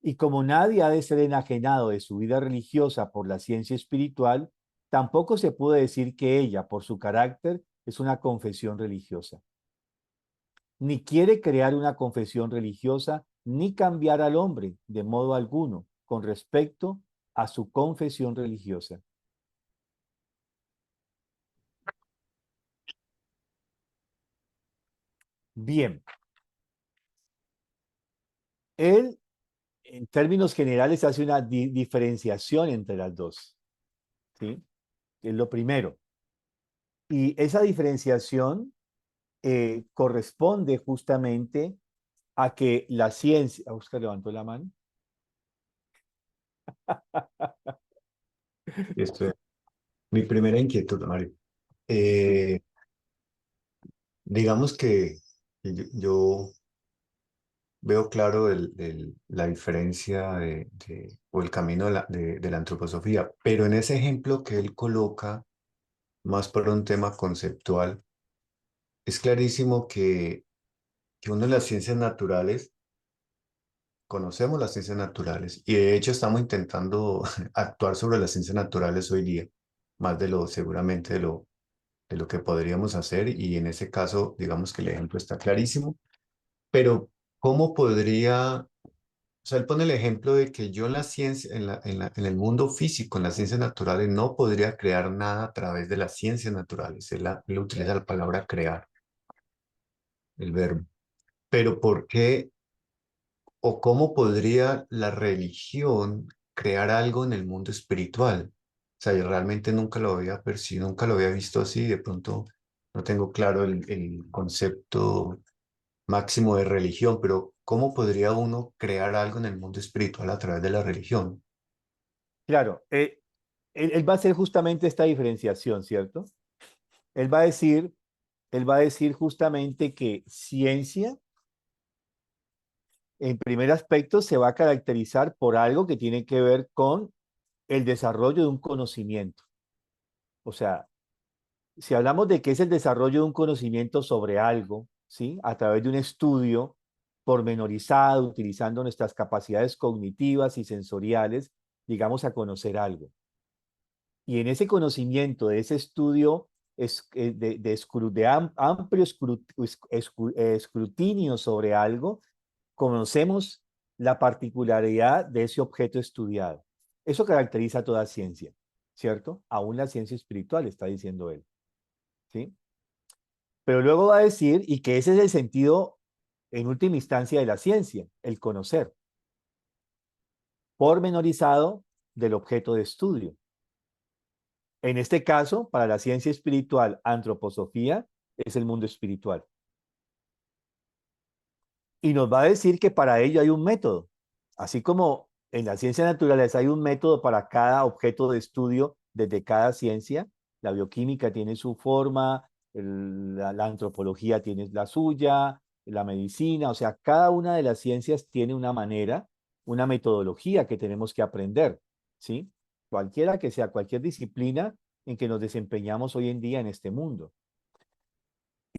Y como nadie ha de ser enajenado de su vida religiosa por la ciencia espiritual, tampoco se puede decir que ella, por su carácter, es una confesión religiosa. Ni quiere crear una confesión religiosa, ni cambiar al hombre de modo alguno con respecto a su confesión religiosa. Bien. Él, en términos generales, hace una diferenciación entre las dos. ¿Sí? Es lo primero. Y esa diferenciación corresponde justamente a que la ciencia... Oscar levantó la mano. Esto es mi primera inquietud, Mario. Eh, digamos que yo veo claro la diferencia o el camino de la antroposofía, pero en ese ejemplo que él coloca, más por un tema conceptual, es clarísimo que uno de las ciencias naturales, conocemos las ciencias naturales y de hecho estamos intentando actuar sobre las ciencias naturales hoy día, más de lo seguramente de lo que podríamos hacer y en ese caso, digamos que el ejemplo está clarísimo, pero ¿cómo podría? O sea, él pone el ejemplo de que yo en la ciencia, en el mundo físico, en las ciencias naturales, no podría crear nada a través de las ciencias naturales. Él utiliza la palabra crear, el verbo. Pero ¿por qué o cómo podría la religión crear algo en el mundo espiritual? O sea, yo realmente nunca lo había percibido, nunca lo había visto así. De pronto no tengo claro el concepto máximo de religión, pero ¿cómo podría uno crear algo en el mundo espiritual a través de la religión? Claro, él va a hacer justamente esta diferenciación, ¿cierto? Él va a decir, él va a decir justamente que ciencia, en primer aspecto, se va a caracterizar por algo que tiene que ver con el desarrollo de un conocimiento. O sea, si hablamos de que es el desarrollo de un conocimiento sobre algo, ¿sí? A través de un estudio pormenorizado, utilizando nuestras capacidades cognitivas y sensoriales, digamos, a conocer algo. Y en ese conocimiento, de ese estudio de amplio escrutinio sobre algo, conocemos la particularidad de ese objeto estudiado. Eso caracteriza a toda ciencia, ¿cierto? Aún la ciencia espiritual, está diciendo él, ¿sí? Pero luego va a decir, y que ese es el sentido en última instancia de la ciencia, el conocer, pormenorizado del objeto de estudio. En este caso, para la ciencia espiritual, antroposofía, es el mundo espiritual. Y nos va a decir que para ello hay un método. Así como en la ciencia naturales hay un método para cada objeto de estudio desde cada ciencia, la bioquímica tiene su forma, la antropología tiene la suya, la medicina, o sea, cada una de las ciencias tiene una manera, una metodología que tenemos que aprender, ¿sí? Cualquiera que sea, cualquier disciplina en que nos desempeñamos hoy en día en este mundo.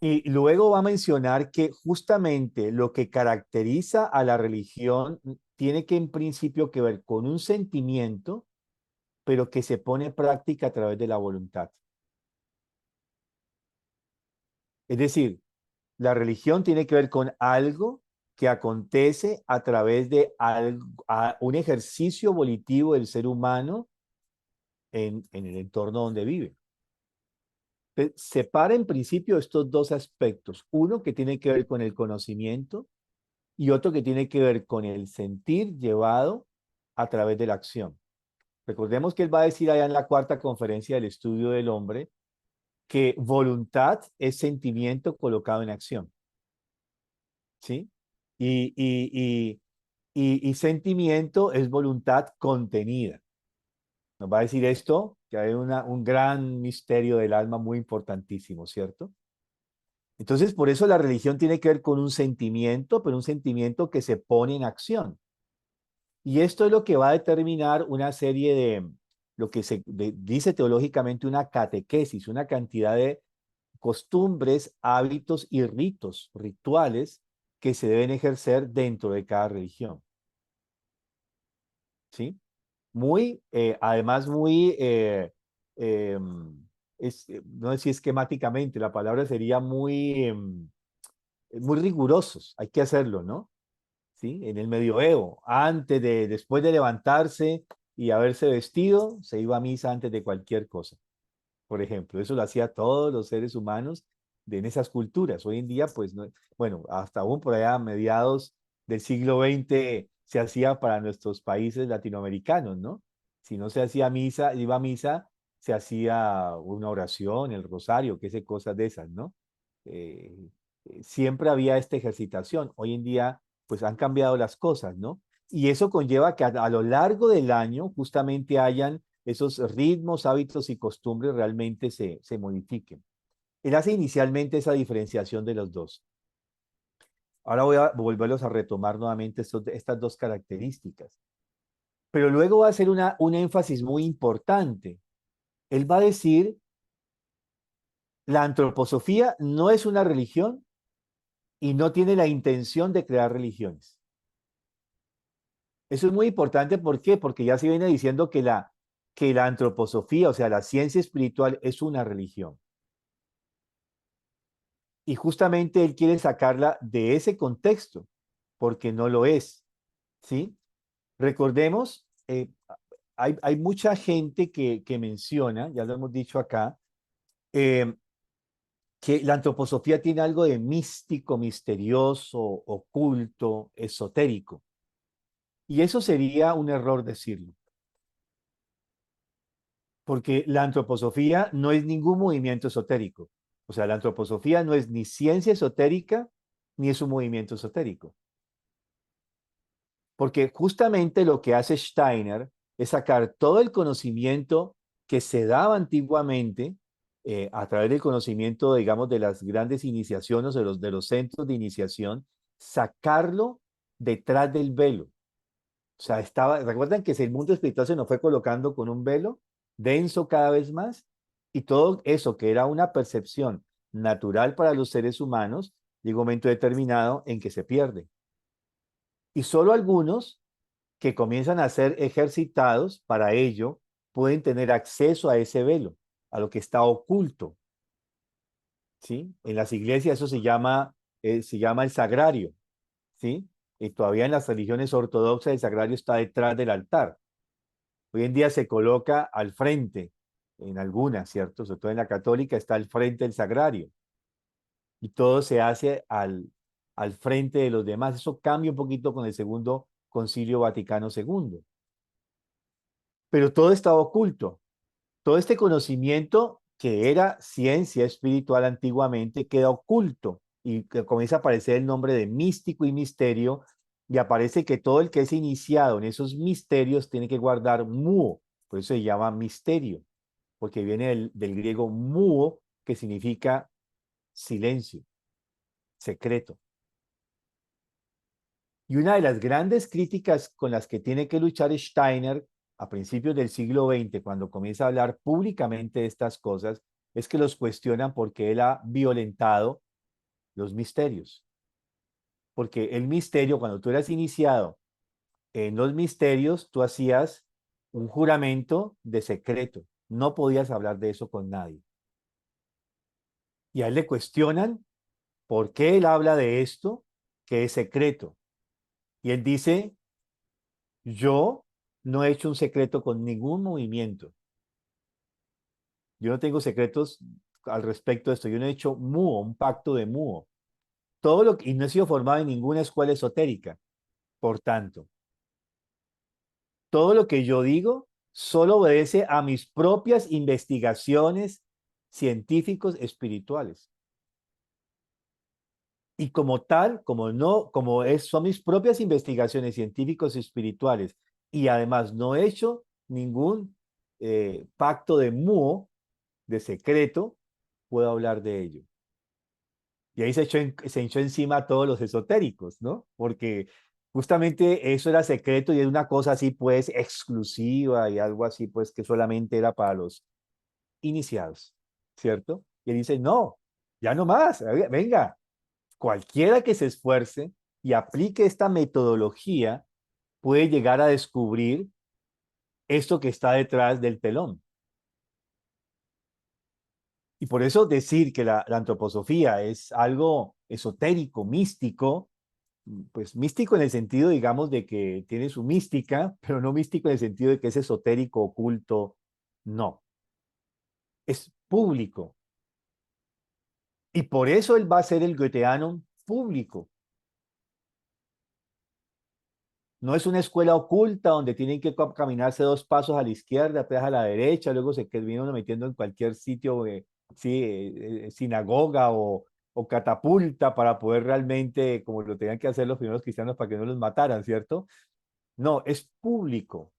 Y luego va a mencionar que justamente lo que caracteriza a la religión tiene que en principio que ver con un sentimiento, pero que se pone en práctica a través de la voluntad. Es decir, la religión tiene que ver con algo que acontece a través de un ejercicio volitivo del ser humano en el entorno donde vive. Separa en principio estos dos aspectos, uno que tiene que ver con el conocimiento y otro que tiene que ver con el sentir llevado a través de la acción. Recordemos que él va a decir allá en la cuarta conferencia del estudio del hombre que voluntad es sentimiento colocado en acción. ¿Sí? Y sentimiento es voluntad contenida. Nos va a decir esto, que hay un gran misterio del alma muy importantísimo, ¿cierto? Entonces, por eso la religión tiene que ver con un sentimiento, pero un sentimiento que se pone en acción. Y esto es lo que va a determinar una serie de, lo que se dice teológicamente, una catequesis, una cantidad de costumbres, hábitos y ritos, rituales que se deben ejercer dentro de cada religión. ¿Sí? Muy, además muy, no sé si esquemáticamente, la palabra sería muy, muy rigurosos, hay que hacerlo, ¿no? ¿Sí? En el medioevo, después de levantarse y haberse vestido, se iba a misa antes de cualquier cosa, por ejemplo. Eso lo hacía todos los seres humanos en esas culturas. Hoy en día, pues, no, bueno, hasta aún por allá a mediados del siglo XX se hacía para nuestros países latinoamericanos, ¿no? Si no se hacía misa, iba a misa, se hacía una oración, el rosario, qué sé, cosas de esas, ¿no? Eh, Siempre había esta ejercitación. Hoy en día, pues han cambiado las cosas, ¿no? Y eso conlleva que a lo largo del año justamente hayan esos ritmos, hábitos y costumbres realmente se modifiquen. Él hace inicialmente esa diferenciación de los dos. Ahora voy a volverlos a retomar nuevamente estas dos características. Pero luego va a hacer un énfasis muy importante. Él va a decir, la antroposofía no es una religión y no tiene la intención de crear religiones. Eso es muy importante, ¿por qué? Porque ya se viene diciendo que la antroposofía, o sea, la ciencia espiritual, es una religión. Y justamente él quiere sacarla de ese contexto, porque no lo es, ¿sí? Recordemos, hay mucha gente que menciona, ya lo hemos dicho acá, eh, que la antroposofía tiene algo de místico, misterioso, oculto, esotérico. Y eso sería un error decirlo, porque la antroposofía no es ningún movimiento esotérico. O sea, la antroposofía no es ni ciencia esotérica, ni es un movimiento esotérico. Porque justamente lo que hace Steiner es sacar todo el conocimiento que se daba antiguamente a través del conocimiento, digamos, de las grandes iniciaciones, de los centros de iniciación, sacarlo detrás del velo. O sea, recuerdan que el mundo espiritual se nos fue colocando con un velo denso cada vez más, y todo eso que era una percepción natural para los seres humanos, llega un momento determinado en que se pierde. Y solo algunos que comienzan a ser ejercitados para ello pueden tener acceso a ese velo, a lo que está oculto. ¿Sí? En las iglesias eso se llama el sagrario. ¿Sí? Y todavía en las religiones ortodoxas el sagrario está detrás del altar. Hoy en día se coloca al frente, en algunas, ¿cierto? Sobre todo en la católica está al frente del sagrario. Y todo se hace al frente de los demás. Eso cambia un poquito con el Segundo Concilio Vaticano II. Pero todo estaba oculto. Todo este conocimiento que era ciencia espiritual antiguamente queda oculto y que comienza a aparecer el nombre de místico y misterio, y aparece que todo el que es iniciado en esos misterios tiene que guardar muo, por eso se llama misterio, porque viene del griego muo, que significa silencio, secreto. Y una de las grandes críticas con las que tiene que luchar Steiner a principios del siglo XX, cuando comienza a hablar públicamente de estas cosas, es que los cuestionan porque él ha violentado los misterios. Porque el misterio, cuando tú eras iniciado en los misterios, tú hacías un juramento de secreto. No podías hablar de eso con nadie. Y a él le cuestionan por qué él habla de esto, que es secreto. Y él dice, yo no he hecho un secreto con ningún movimiento. Yo no tengo secretos al respecto de esto. Yo no he hecho muo, un pacto de muo. Y no he sido formado en ninguna escuela esotérica. Por tanto, todo lo que yo digo solo obedece a mis propias investigaciones científicos espirituales. Y como tal, son mis propias investigaciones científicos espirituales, y además no he hecho ningún pacto de muo, de secreto, puedo hablar de ello. Y ahí se echó encima a todos los esotéricos, ¿no? Porque justamente eso era secreto y es una cosa así, pues, exclusiva y algo así, pues, que solamente era para los iniciados, ¿cierto? Y él dice, no, ya no más, venga, cualquiera que se esfuerce y aplique esta metodología puede llegar a descubrir esto que está detrás del telón. Y por eso decir que la antroposofía es algo esotérico, místico, pues místico en el sentido, digamos, de que tiene su mística, pero no místico en el sentido de que es esotérico, oculto, no. Es público. Y por eso él va a ser el Goetheanum público. No es una escuela oculta donde tienen que caminarse 2 pasos a la izquierda, 3 a la derecha, luego se viene uno metiendo en cualquier sitio, sí, sinagoga o catapulta para poder realmente, como lo tenían que hacer los primeros cristianos para que no los mataran, ¿cierto? No, es público.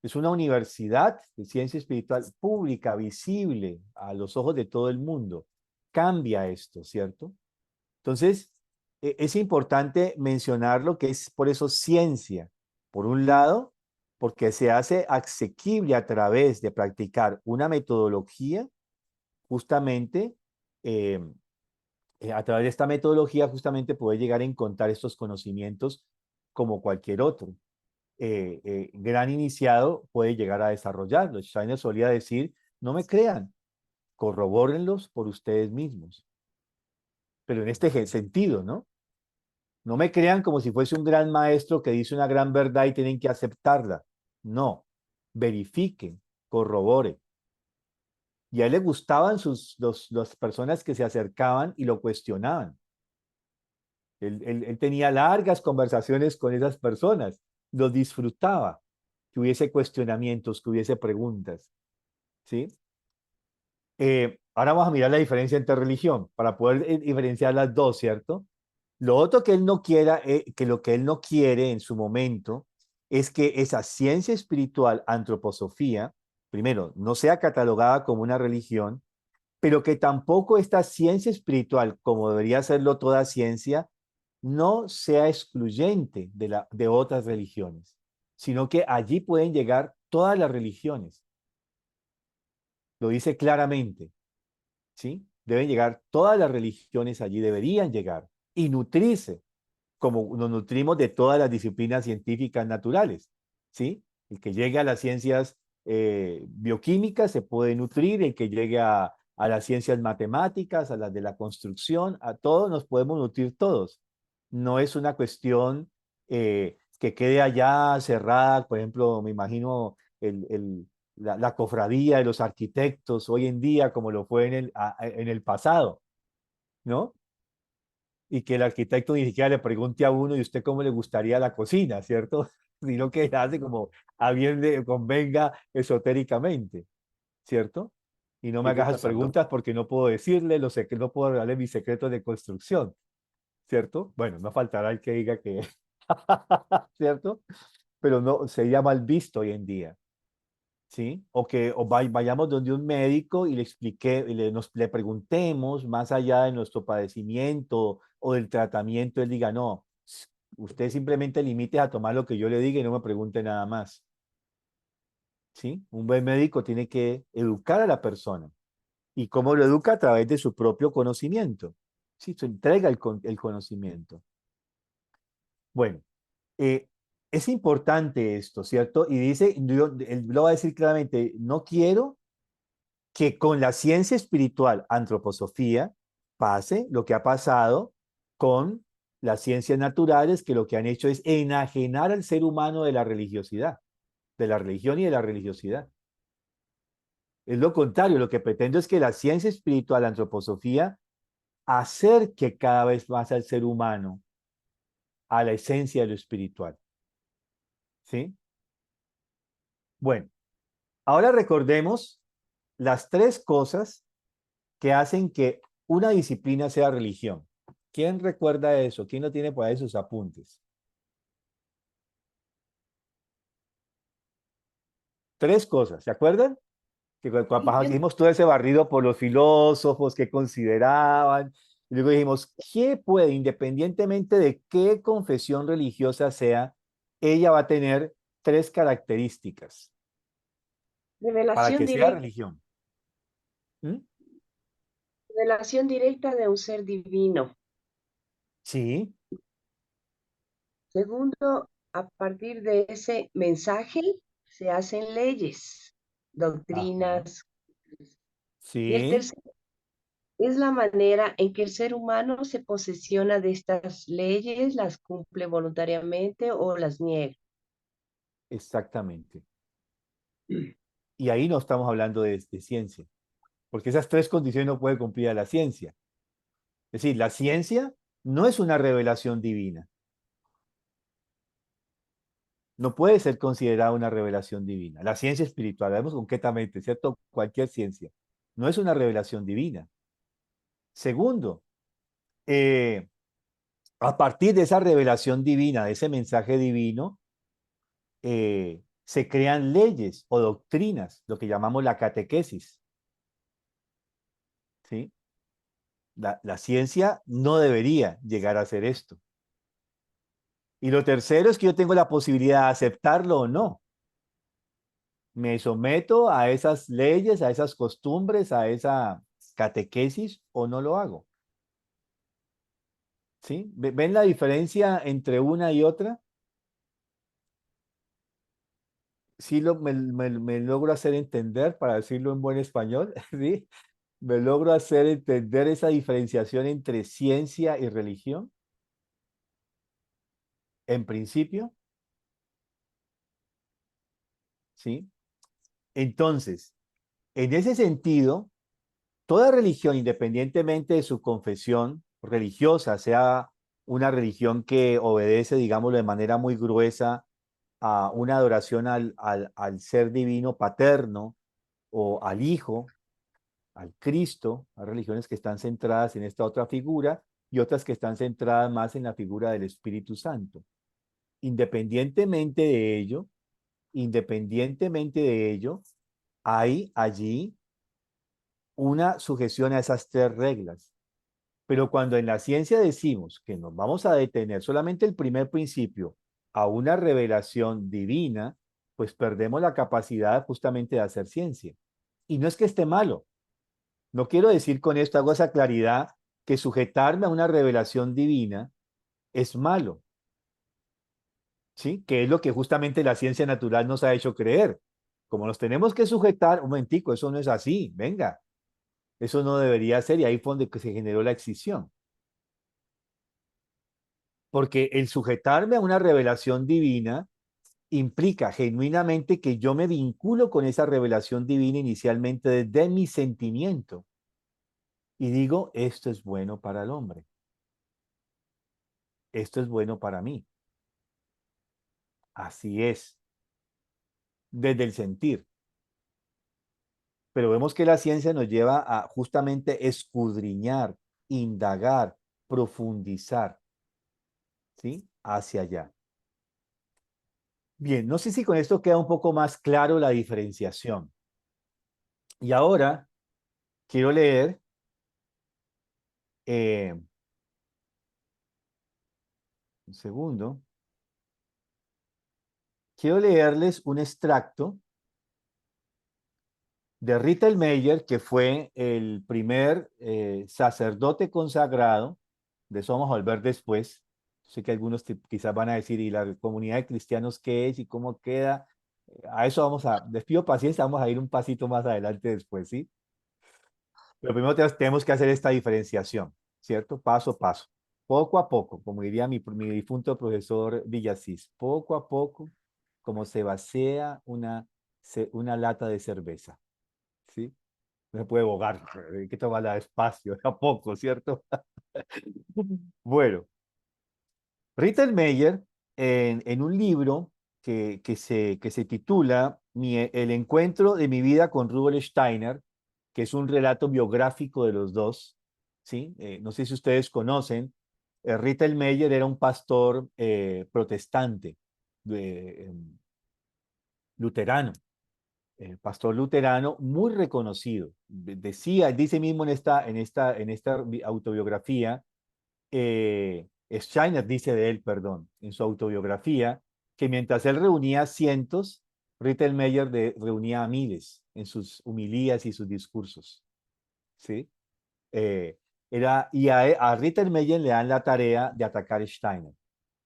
Es una universidad de ciencia espiritual pública, visible a los ojos de todo el mundo. Cambia esto, ¿cierto? Entonces, es importante mencionar lo que es por eso ciencia. Por un lado, porque se hace asequible a través de practicar una metodología, justamente, a través de esta metodología, justamente poder llegar a encontrar estos conocimientos como cualquier otro. Gran iniciado puede llegar a desarrollarlo. Steiner solía decir, no me crean, corrobórenlos por ustedes mismos. Pero en este sentido, ¿no? No me crean como si fuese un gran maestro que dice una gran verdad y tienen que aceptarla. No, verifiquen, corroboren. Y a él le gustaban las personas que se acercaban y lo cuestionaban. Él tenía largas conversaciones con esas personas, los disfrutaba, que hubiese cuestionamientos, que hubiese preguntas. ¿Sí? Ahora vamos a mirar la diferencia entre religión, para poder diferenciar las dos, ¿cierto? Lo otro que él no quiera, que lo que él no quiere en su momento, es que esa ciencia espiritual, antroposofía, primero, no sea catalogada como una religión, pero que tampoco esta ciencia espiritual, como debería serlo toda ciencia, no sea excluyente de otras religiones, sino que allí pueden llegar todas las religiones. Lo dice claramente, ¿sí? Deben llegar todas las religiones allí, deberían llegar y nutrirse, como nos nutrimos de todas las disciplinas científicas naturales, ¿sí? El que llegue a las ciencias bioquímicas se puede nutrir, el que llegue a las ciencias matemáticas, a las de la construcción, a todos nos podemos nutrir todos. No es una cuestión que quede allá cerrada, por ejemplo, me imagino la cofradía de los arquitectos hoy en día, como lo fue en el pasado, ¿no? Y que el arquitecto ni siquiera le pregunte a uno y usted cómo le gustaría la cocina, ¿cierto? Sino que hace como a bien le convenga esotéricamente, ¿cierto? Y no me ¿Qué está hagas las pasando? preguntas porque no puedo decirle, no puedo darle mis secretos de construcción, ¿cierto? Bueno, no faltará el que diga que, ¿cierto? Pero no, sería mal visto hoy en día, ¿sí? O que vayamos donde un médico y le explique, le preguntemos más allá de nuestro padecimiento o del tratamiento, él diga, no, usted simplemente limite a tomar lo que yo le diga y no me pregunte nada más, ¿sí? Un buen médico tiene que educar a la persona. ¿Y cómo lo educa? A través de su propio conocimiento, ¿sí? Se entrega el conocimiento. Bueno, eh, es importante esto, ¿cierto? Y dice, él lo va a decir claramente, no quiero que con la ciencia espiritual, antroposofía, pase lo que ha pasado con las ciencias naturales, que lo que han hecho es enajenar al ser humano de la religiosidad, de la religión y de la religiosidad. Es lo contrario, lo que pretendo es que la ciencia espiritual, la antroposofía, acerque cada vez más al ser humano a la esencia de lo espiritual. ¿Sí? Bueno, ahora recordemos las 3 cosas que hacen que una disciplina sea religión. ¿Quién recuerda eso? ¿Quién lo tiene por ahí sus apuntes? 3 cosas, ¿se acuerdan? Que cuando Y yo- hicimos todo ese barrido por los filósofos que consideraban, y luego dijimos, ¿qué puede, independientemente de qué confesión religiosa sea, ella va a tener tres características para Revelación que sea directa, religión? ¿Mm? revelación directa de un ser divino. Sí, Segundo, a partir de ese mensaje se hacen leyes, ajá, doctrinas. Y el sí, tercero es la manera en que el ser humano se posesiona de estas leyes, las cumple voluntariamente o las niega. exactamente. Y ahí no estamos hablando de ciencia, porque esas tres condiciones no puede cumplir a la ciencia. Es decir, la ciencia no es una revelación divina. No puede ser considerada una revelación divina. La ciencia espiritual, hablamos concretamente, ¿cierto? Cualquier ciencia. No es una revelación divina. Segundo, eh, a partir de esa revelación divina, de ese mensaje divino, se crean leyes o doctrinas, lo que llamamos la catequesis. ¿Sí? La ciencia no debería llegar a hacer esto. Y lo tercero es que yo tengo la posibilidad de aceptarlo o no. Me someto a esas leyes, a esas costumbres, a esa catequesis o no lo hago. ¿Sí? ¿Ven la diferencia entre una y otra? Sí, me logro hacer entender, para decirlo en buen español, ¿sí? Me logro hacer entender esa diferenciación entre ciencia y religión, en principio, ¿sí? Entonces, en ese sentido, toda religión, independientemente de su confesión religiosa, sea una religión que obedece, digámoslo, de manera muy gruesa a una adoración al ser divino paterno o al Hijo, al Cristo, hay religiones que están centradas en esta otra figura y otras que están centradas más en la figura del Espíritu Santo. Independientemente de ello, independientemente de ello, hay allí una sujeción a esas tres reglas. Pero cuando en la ciencia decimos que nos vamos a detener solamente el primer principio a una revelación divina, pues perdemos la capacidad justamente de hacer ciencia. Y no es que esté malo. No quiero decir con esto, hago esa claridad, que sujetarme a una revelación divina es malo, ¿sí? Que es lo que justamente la ciencia natural nos ha hecho creer. Como nos tenemos que sujetar, un momentico, eso no es así, venga, eso no debería ser y ahí fue donde se generó la excisión. Porque el sujetarme a una revelación divina implica genuinamente que yo me vinculo con esa revelación divina inicialmente desde mi sentimiento y digo, esto es bueno para el hombre, esto es bueno para mí. Así es, desde el sentir. Pero vemos que la ciencia nos lleva a justamente escudriñar, indagar, profundizar, ¿sí? Hacia allá. Bien, no sé si con esto queda un poco más claro la diferenciación. Y ahora quiero leer un segundo. Quiero leerles un extracto de Rittelmeyer, que fue el primer sacerdote consagrado. De eso vamos a volver después. Sé que algunos quizás van a decir, ¿y la comunidad de cristianos qué es y cómo queda? A eso les pido paciencia, vamos a ir un pasito más adelante después, ¿sí? Pero primero tenemos que hacer esta diferenciación, ¿cierto? Paso a paso, poco a poco, como diría mi difunto profesor Villasís, poco a poco, como se vacía una lata de cerveza, ¿sí? No se puede bogar, hay que tomarla despacio, de a poco, ¿cierto? Bueno, Rittelmeyer, en un libro que se titula El encuentro de mi vida con Rudolf Steiner, que es un relato biográfico de los dos, ¿sí? No sé si ustedes conocen, Rittelmeyer era un pastor protestante, luterano, pastor luterano muy reconocido. Dice mismo en esta autobiografía, Steiner dice de él, perdón, en su autobiografía, que mientras él reunía cientos, Rittelmeyer reunía a miles en sus homilías y sus discursos. ¿Sí? Y a Rittelmeyer le dan la tarea de atacar a Steiner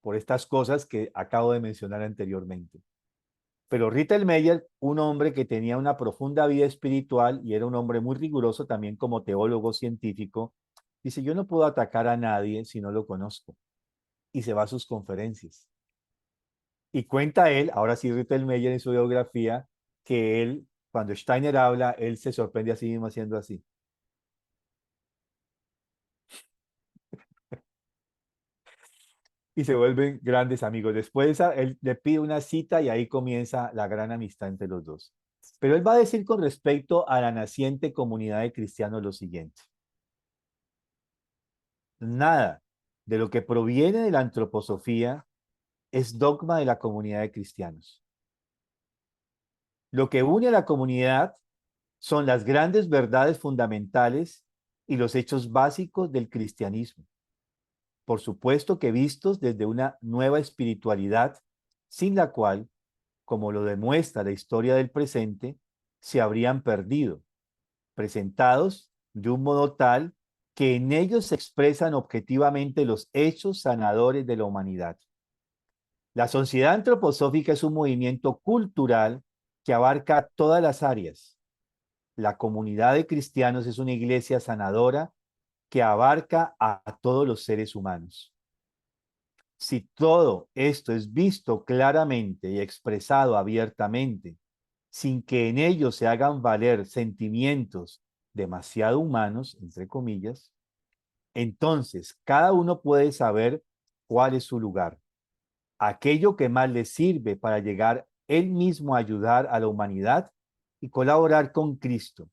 por estas cosas que acabo de mencionar anteriormente. Pero Rittelmeyer, un hombre que tenía una profunda vida espiritual y era un hombre muy riguroso también como teólogo científico, dice, yo no puedo atacar a nadie si no lo conozco. Y se va a sus conferencias. Y cuenta él, ahora sí Rittelmeyer en su biografía, que él, cuando Steiner habla, él se sorprende a sí mismo haciendo así. Y se vuelven grandes amigos. Después él le pide una cita y ahí comienza la gran amistad entre los dos. Pero él va a decir con respecto a la naciente comunidad de cristianos lo siguiente. Nada de lo que proviene de la antroposofía es dogma de la comunidad de cristianos. Lo que une a la comunidad son las grandes verdades fundamentales y los hechos básicos del cristianismo. Por supuesto que vistos desde una nueva espiritualidad, sin la cual, como lo demuestra la historia del presente, se habrían perdido, presentados de un modo tal que en ellos se expresan objetivamente los hechos sanadores de la humanidad. La sociedad antroposófica es un movimiento cultural que abarca todas las áreas. La comunidad de cristianos es una iglesia sanadora que abarca a todos los seres humanos. Si todo esto es visto claramente y expresado abiertamente, sin que en ello se hagan valer sentimientos demasiado humanos, entre comillas, entonces cada uno puede saber cuál es su lugar, aquello que más le sirve para llegar él mismo a ayudar a la humanidad y colaborar con Cristo.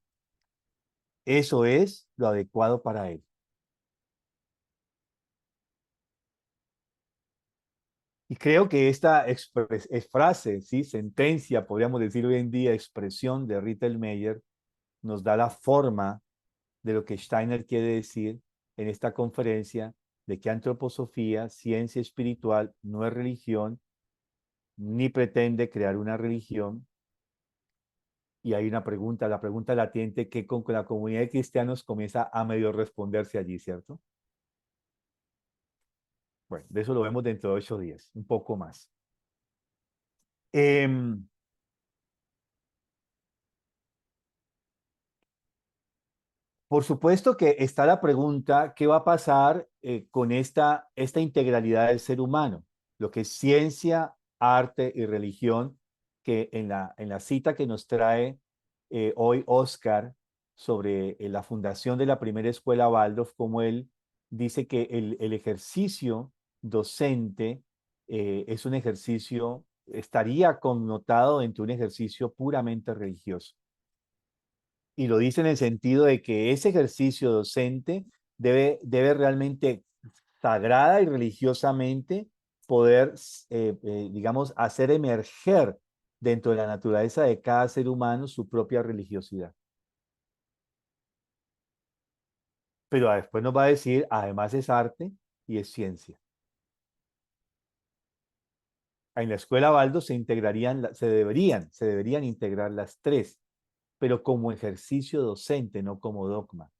Eso es lo adecuado para él. Y creo que esta frase, ¿sí? Sentencia, podríamos decir hoy en día, expresión de Rittelmeyer, nos da la forma de lo que Steiner quiere decir en esta conferencia, de que antroposofía, ciencia espiritual, no es religión, ni pretende crear una religión. Y hay una pregunta, la pregunta latente que con la comunidad de cristianos comienza a medio responderse allí, ¿cierto? Bueno, de eso lo vemos dentro de 8 días, un poco más. Por supuesto que está la pregunta, ¿qué va a pasar con esta integralidad del ser humano? Lo que es ciencia, arte y religión, que en la cita que nos trae hoy Oscar sobre la fundación de la primera escuela Waldorf, como él dice que el ejercicio docente es un ejercicio, estaría connotado entre un ejercicio puramente religioso. Y lo dice en el sentido de que ese ejercicio docente debe realmente sagrada y religiosamente poder, digamos, hacer emerger dentro de la naturaleza de cada ser humano su propia religiosidad. Pero después nos va a decir, además es arte y es ciencia. En la escuela Baldo se deberían integrar las tres, pero como ejercicio docente, no como dogma.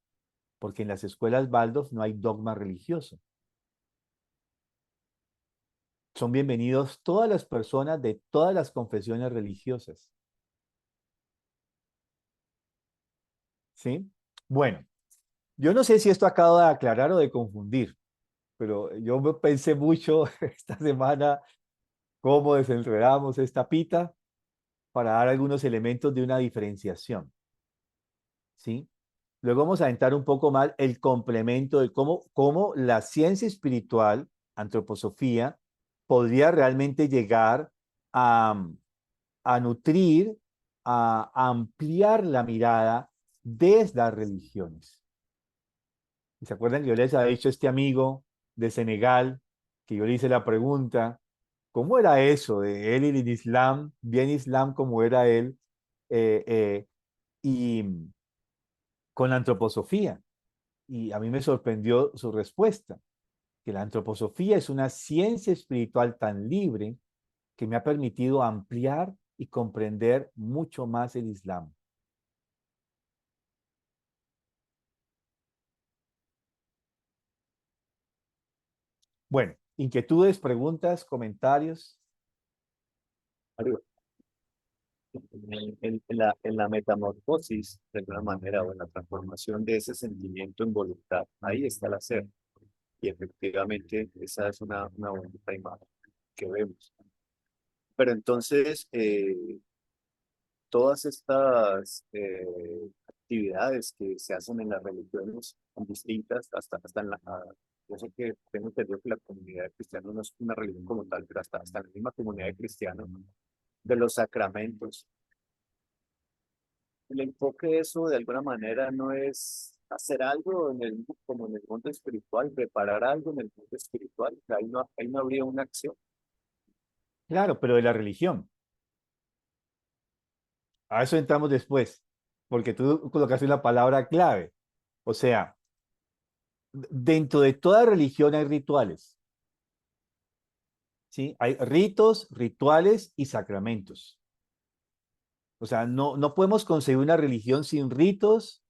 Porque en las escuelas Waldorf no hay dogma religioso. Son bienvenidos todas las personas de todas las confesiones religiosas. ¿Sí? Bueno, yo no sé si esto acabo de aclarar o de confundir, pero yo pensé mucho esta semana cómo desenredamos esta pita para dar algunos elementos de una diferenciación. ¿Sí? Luego vamos a entrar un poco más el complemento de cómo la ciencia espiritual, antroposofía, podría realmente llegar a nutrir, a ampliar la mirada desde las religiones. ¿Y se acuerdan que yo les había dicho a este amigo de Senegal, que yo le hice la pregunta, ¿cómo era eso de él y el Islam, bien Islam como era él, y con la antroposofía. Y a mí me sorprendió su respuesta, que la antroposofía es una ciencia espiritual tan libre que me ha permitido ampliar y comprender mucho más el Islam. Bueno, inquietudes, preguntas, comentarios. Mario, en la metamorfosis, de alguna manera, o en la transformación de ese sentimiento en voluntad, ahí está el ser. Y efectivamente, esa es una bonita imagen que vemos. Pero entonces, todas estas actividades que se hacen en las religiones son distintas, hasta en la... Yo sé que tengo entendido que la comunidad cristiana no es una religión como tal, pero hasta la misma comunidad cristiana, de los sacramentos. El enfoque de eso, de alguna manera, no es hacer algo como en el mundo espiritual, preparar algo en el mundo espiritual. Ahí no habría una acción. Claro, pero de la religión. A eso entramos después, porque tú colocaste una palabra clave. O sea, dentro de toda religión hay rituales, ¿sí? Hay ritos, rituales y sacramentos. O sea, no podemos concebir una religión sin ritos,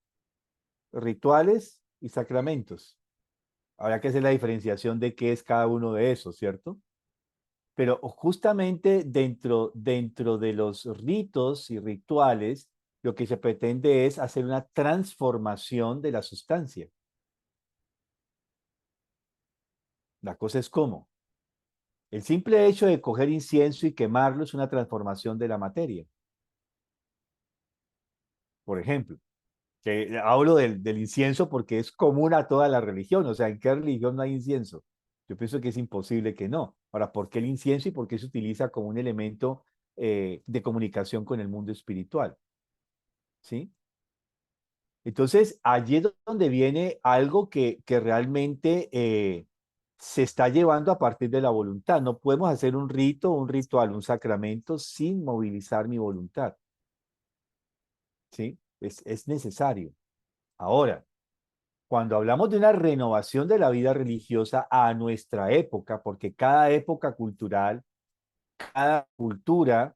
rituales y sacramentos. Habrá que hacer la diferenciación de qué es cada uno de esos, ¿cierto? Pero justamente dentro de los ritos y rituales, lo que se pretende es hacer una transformación de la sustancia. La cosa es cómo. El simple hecho de coger incienso y quemarlo es una transformación de la materia. Por ejemplo, que hablo del incienso porque es común a toda la religión. O sea, ¿en qué religión no hay incienso? Yo pienso que es imposible que no. Ahora, ¿por qué el incienso y por qué se utiliza como un elemento de comunicación con el mundo espiritual? ¿Sí? Entonces, allí es donde viene algo que realmente se está llevando a partir de la voluntad. No podemos hacer un rito, un ritual, un sacramento sin movilizar mi voluntad. ¿Sí? Es necesario. Ahora, cuando hablamos de una renovación de la vida religiosa a nuestra época, porque cada época cultural, cada cultura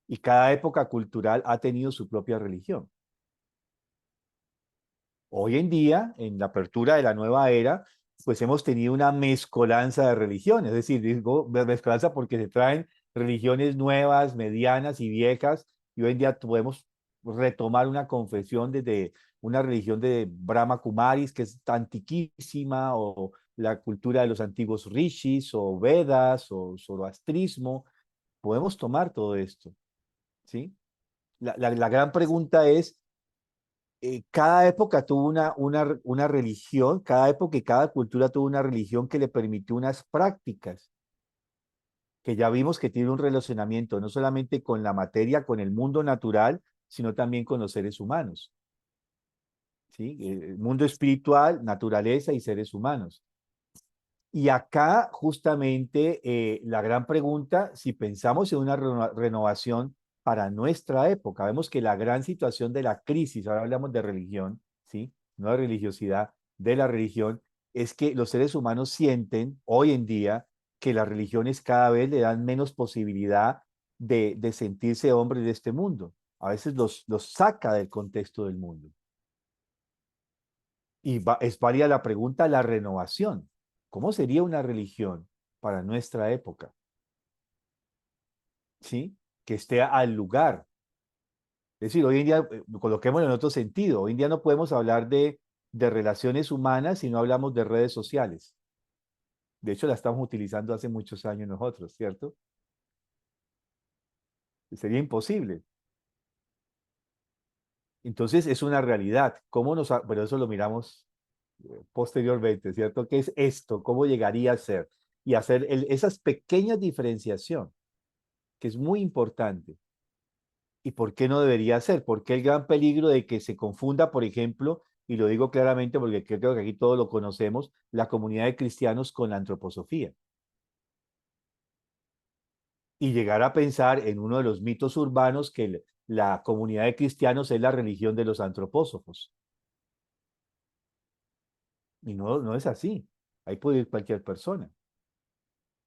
y cada época cultural ha tenido su propia religión. Hoy en día, en la apertura de la nueva era, pues hemos tenido una mezcolanza de religiones, es decir, digo mezcolanza porque se traen religiones nuevas, medianas y viejas, y hoy en día podemos retomar una confesión desde una religión de Brahma Kumaris, que es antiquísima, o la cultura de los antiguos rishis, o Vedas, o zoroastrismo. Podemos tomar todo esto, ¿sí? La gran pregunta es, cada época tuvo una religión, cada época y cada cultura tuvo una religión que le permitió unas prácticas que ya vimos que tiene un relacionamiento no solamente con la materia, con el mundo natural, sino también con los seres humanos. ¿Sí? El mundo espiritual, naturaleza y seres humanos. Y acá justamente la gran pregunta, si pensamos en una renovación para nuestra época, vemos que la gran situación de la crisis, ahora hablamos de religión, ¿sí? No de religiosidad, de la religión, es que los seres humanos sienten hoy en día que las religiones cada vez le dan menos posibilidad de sentirse hombres de este mundo. A veces los saca del contexto del mundo. Y es válida la pregunta, la renovación. ¿Cómo sería una religión para nuestra época? ¿Sí? Que esté al lugar. Es decir, hoy en día, coloquémoslo en otro sentido, hoy en día no podemos hablar de relaciones humanas si no hablamos de redes sociales. De hecho, la estamos utilizando hace muchos años nosotros, ¿cierto? Sería imposible. Entonces, es una realidad. Pero eso lo miramos posteriormente, ¿cierto? ¿Qué es esto? ¿Cómo llegaría a ser? Y hacer esas pequeñas diferenciación, que es muy importante. ¿Y por qué no debería ser? ¿Por qué el gran peligro de que se confunda, por ejemplo, y lo digo claramente porque creo que aquí todos lo conocemos, la comunidad de cristianos con la antroposofía? Y llegar a pensar en uno de los mitos urbanos que la comunidad de cristianos es la religión de los antropósofos. Y no es así. Ahí puede ir cualquier persona.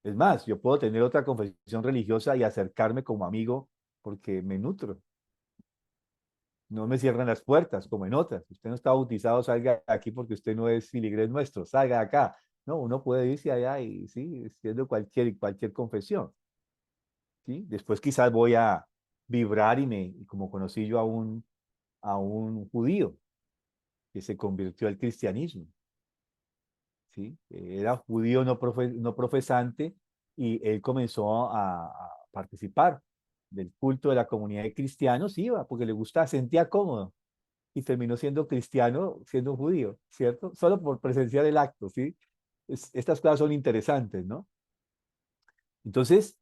Es más, yo puedo tener otra confesión religiosa y acercarme como amigo porque me nutro. No me cierran las puertas como en otras. Usted no está bautizado, salga aquí porque usted no es filigrés nuestro, salga de acá. No, uno puede irse allá y sí, siendo cualquier confesión. ¿Sí? Después quizás voy a vibrar y como conocí yo a un judío que se convirtió al cristianismo. ¿Sí? Era judío no profesante y él comenzó a participar del culto de la comunidad de cristianos, iba porque le gustaba, sentía cómodo y terminó siendo cristiano, siendo judío, ¿cierto? Solo por presenciar el acto, ¿sí? Estas cosas son interesantes, ¿no? Entonces,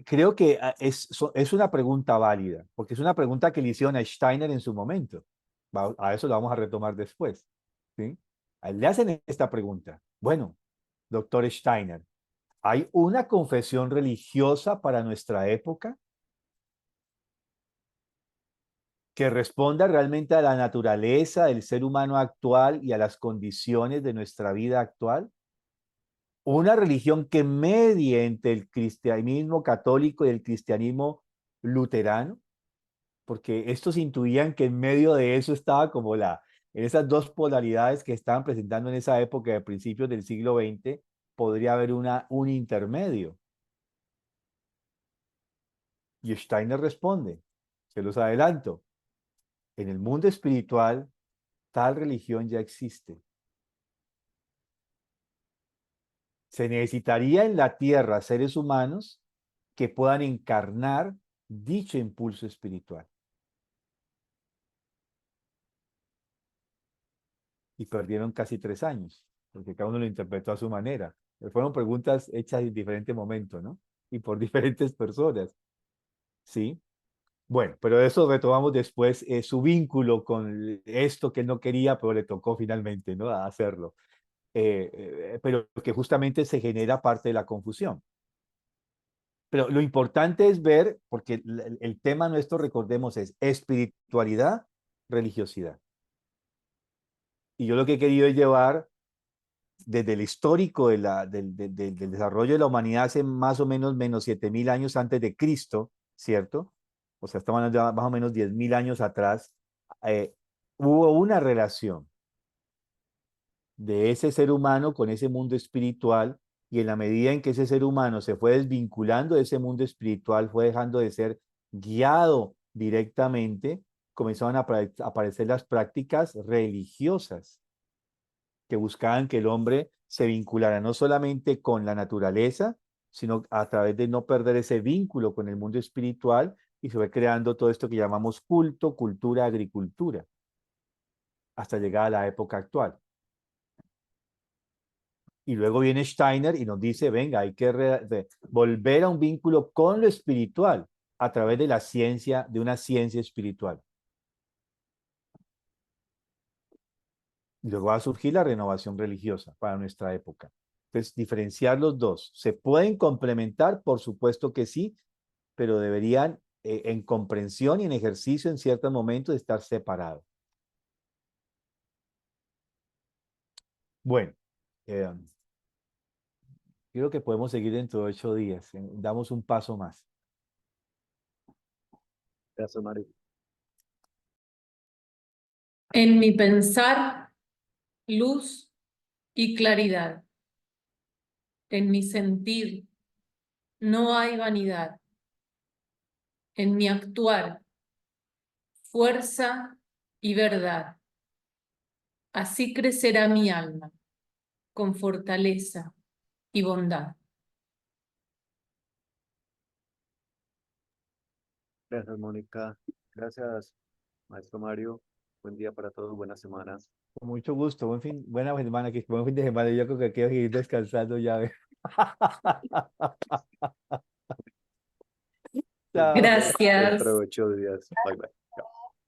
creo que es una pregunta válida, porque es una pregunta que le hicieron a Steiner en su momento. A eso lo vamos a retomar después, ¿sí? A él le hacen esta pregunta. Bueno, doctor Steiner, ¿hay una confesión religiosa para nuestra época que responda realmente a la naturaleza del ser humano actual y a las condiciones de nuestra vida actual? Una religión que medie entre el cristianismo católico y el cristianismo luterano, porque estos intuían que en medio de eso estaba como en esas dos polaridades que estaban presentando en esa época de principios del siglo XX, podría haber un intermedio. Y Steiner responde, se los adelanto, en el mundo espiritual tal religión ya existe. Se necesitaría en la tierra seres humanos que puedan encarnar dicho impulso espiritual. Y perdieron casi 3 años, porque cada uno lo interpretó a su manera. Fueron preguntas hechas en diferentes momentos, ¿no? Y por diferentes personas, ¿sí? Bueno, pero eso retomamos después su vínculo con esto que él no quería, pero le tocó finalmente, ¿no? A hacerlo. Pero que justamente se genera parte de la confusión. Pero lo importante es ver, porque el tema nuestro, recordemos, es espiritualidad, religiosidad. Y yo lo que he querido es llevar desde el histórico del desarrollo de la humanidad hace más o menos 7.000 años antes de Cristo, ¿cierto? O sea, estamos hablando de más o menos 10.000 años atrás, hubo una relación de ese ser humano con ese mundo espiritual, y en la medida en que ese ser humano se fue desvinculando de ese mundo espiritual, fue dejando de ser guiado directamente, comenzaron a aparecer las prácticas religiosas que buscaban que el hombre se vinculara no solamente con la naturaleza, sino a través de no perder ese vínculo con el mundo espiritual, y se fue creando todo esto que llamamos culto, cultura, agricultura, hasta llegar a la época actual. Y luego viene Steiner y nos dice, venga, hay que volver a un vínculo con lo espiritual a través de la ciencia, de una ciencia espiritual. Y luego va a surgir la renovación religiosa para nuestra época. Entonces, diferenciar los dos. ¿Se pueden complementar? Por supuesto que sí, pero deberían, en comprensión y en ejercicio, en ciertos momentos, estar separados. Bueno, creo que podemos seguir dentro de 8 días. Damos un paso más. Gracias, Mario. En mi pensar, luz y claridad. En mi sentir, no hay vanidad. En mi actuar, fuerza y verdad. Así crecerá mi alma, con fortaleza y bondad. Gracias, Mónica. Gracias, maestro Mario. Buen día para todos, buenas semanas. Con mucho gusto. Buena semana, buen fin de semana. Yo creo que quiero ir descansando ya. Chao. Gracias. Dentro de 8 días. Bye, bye.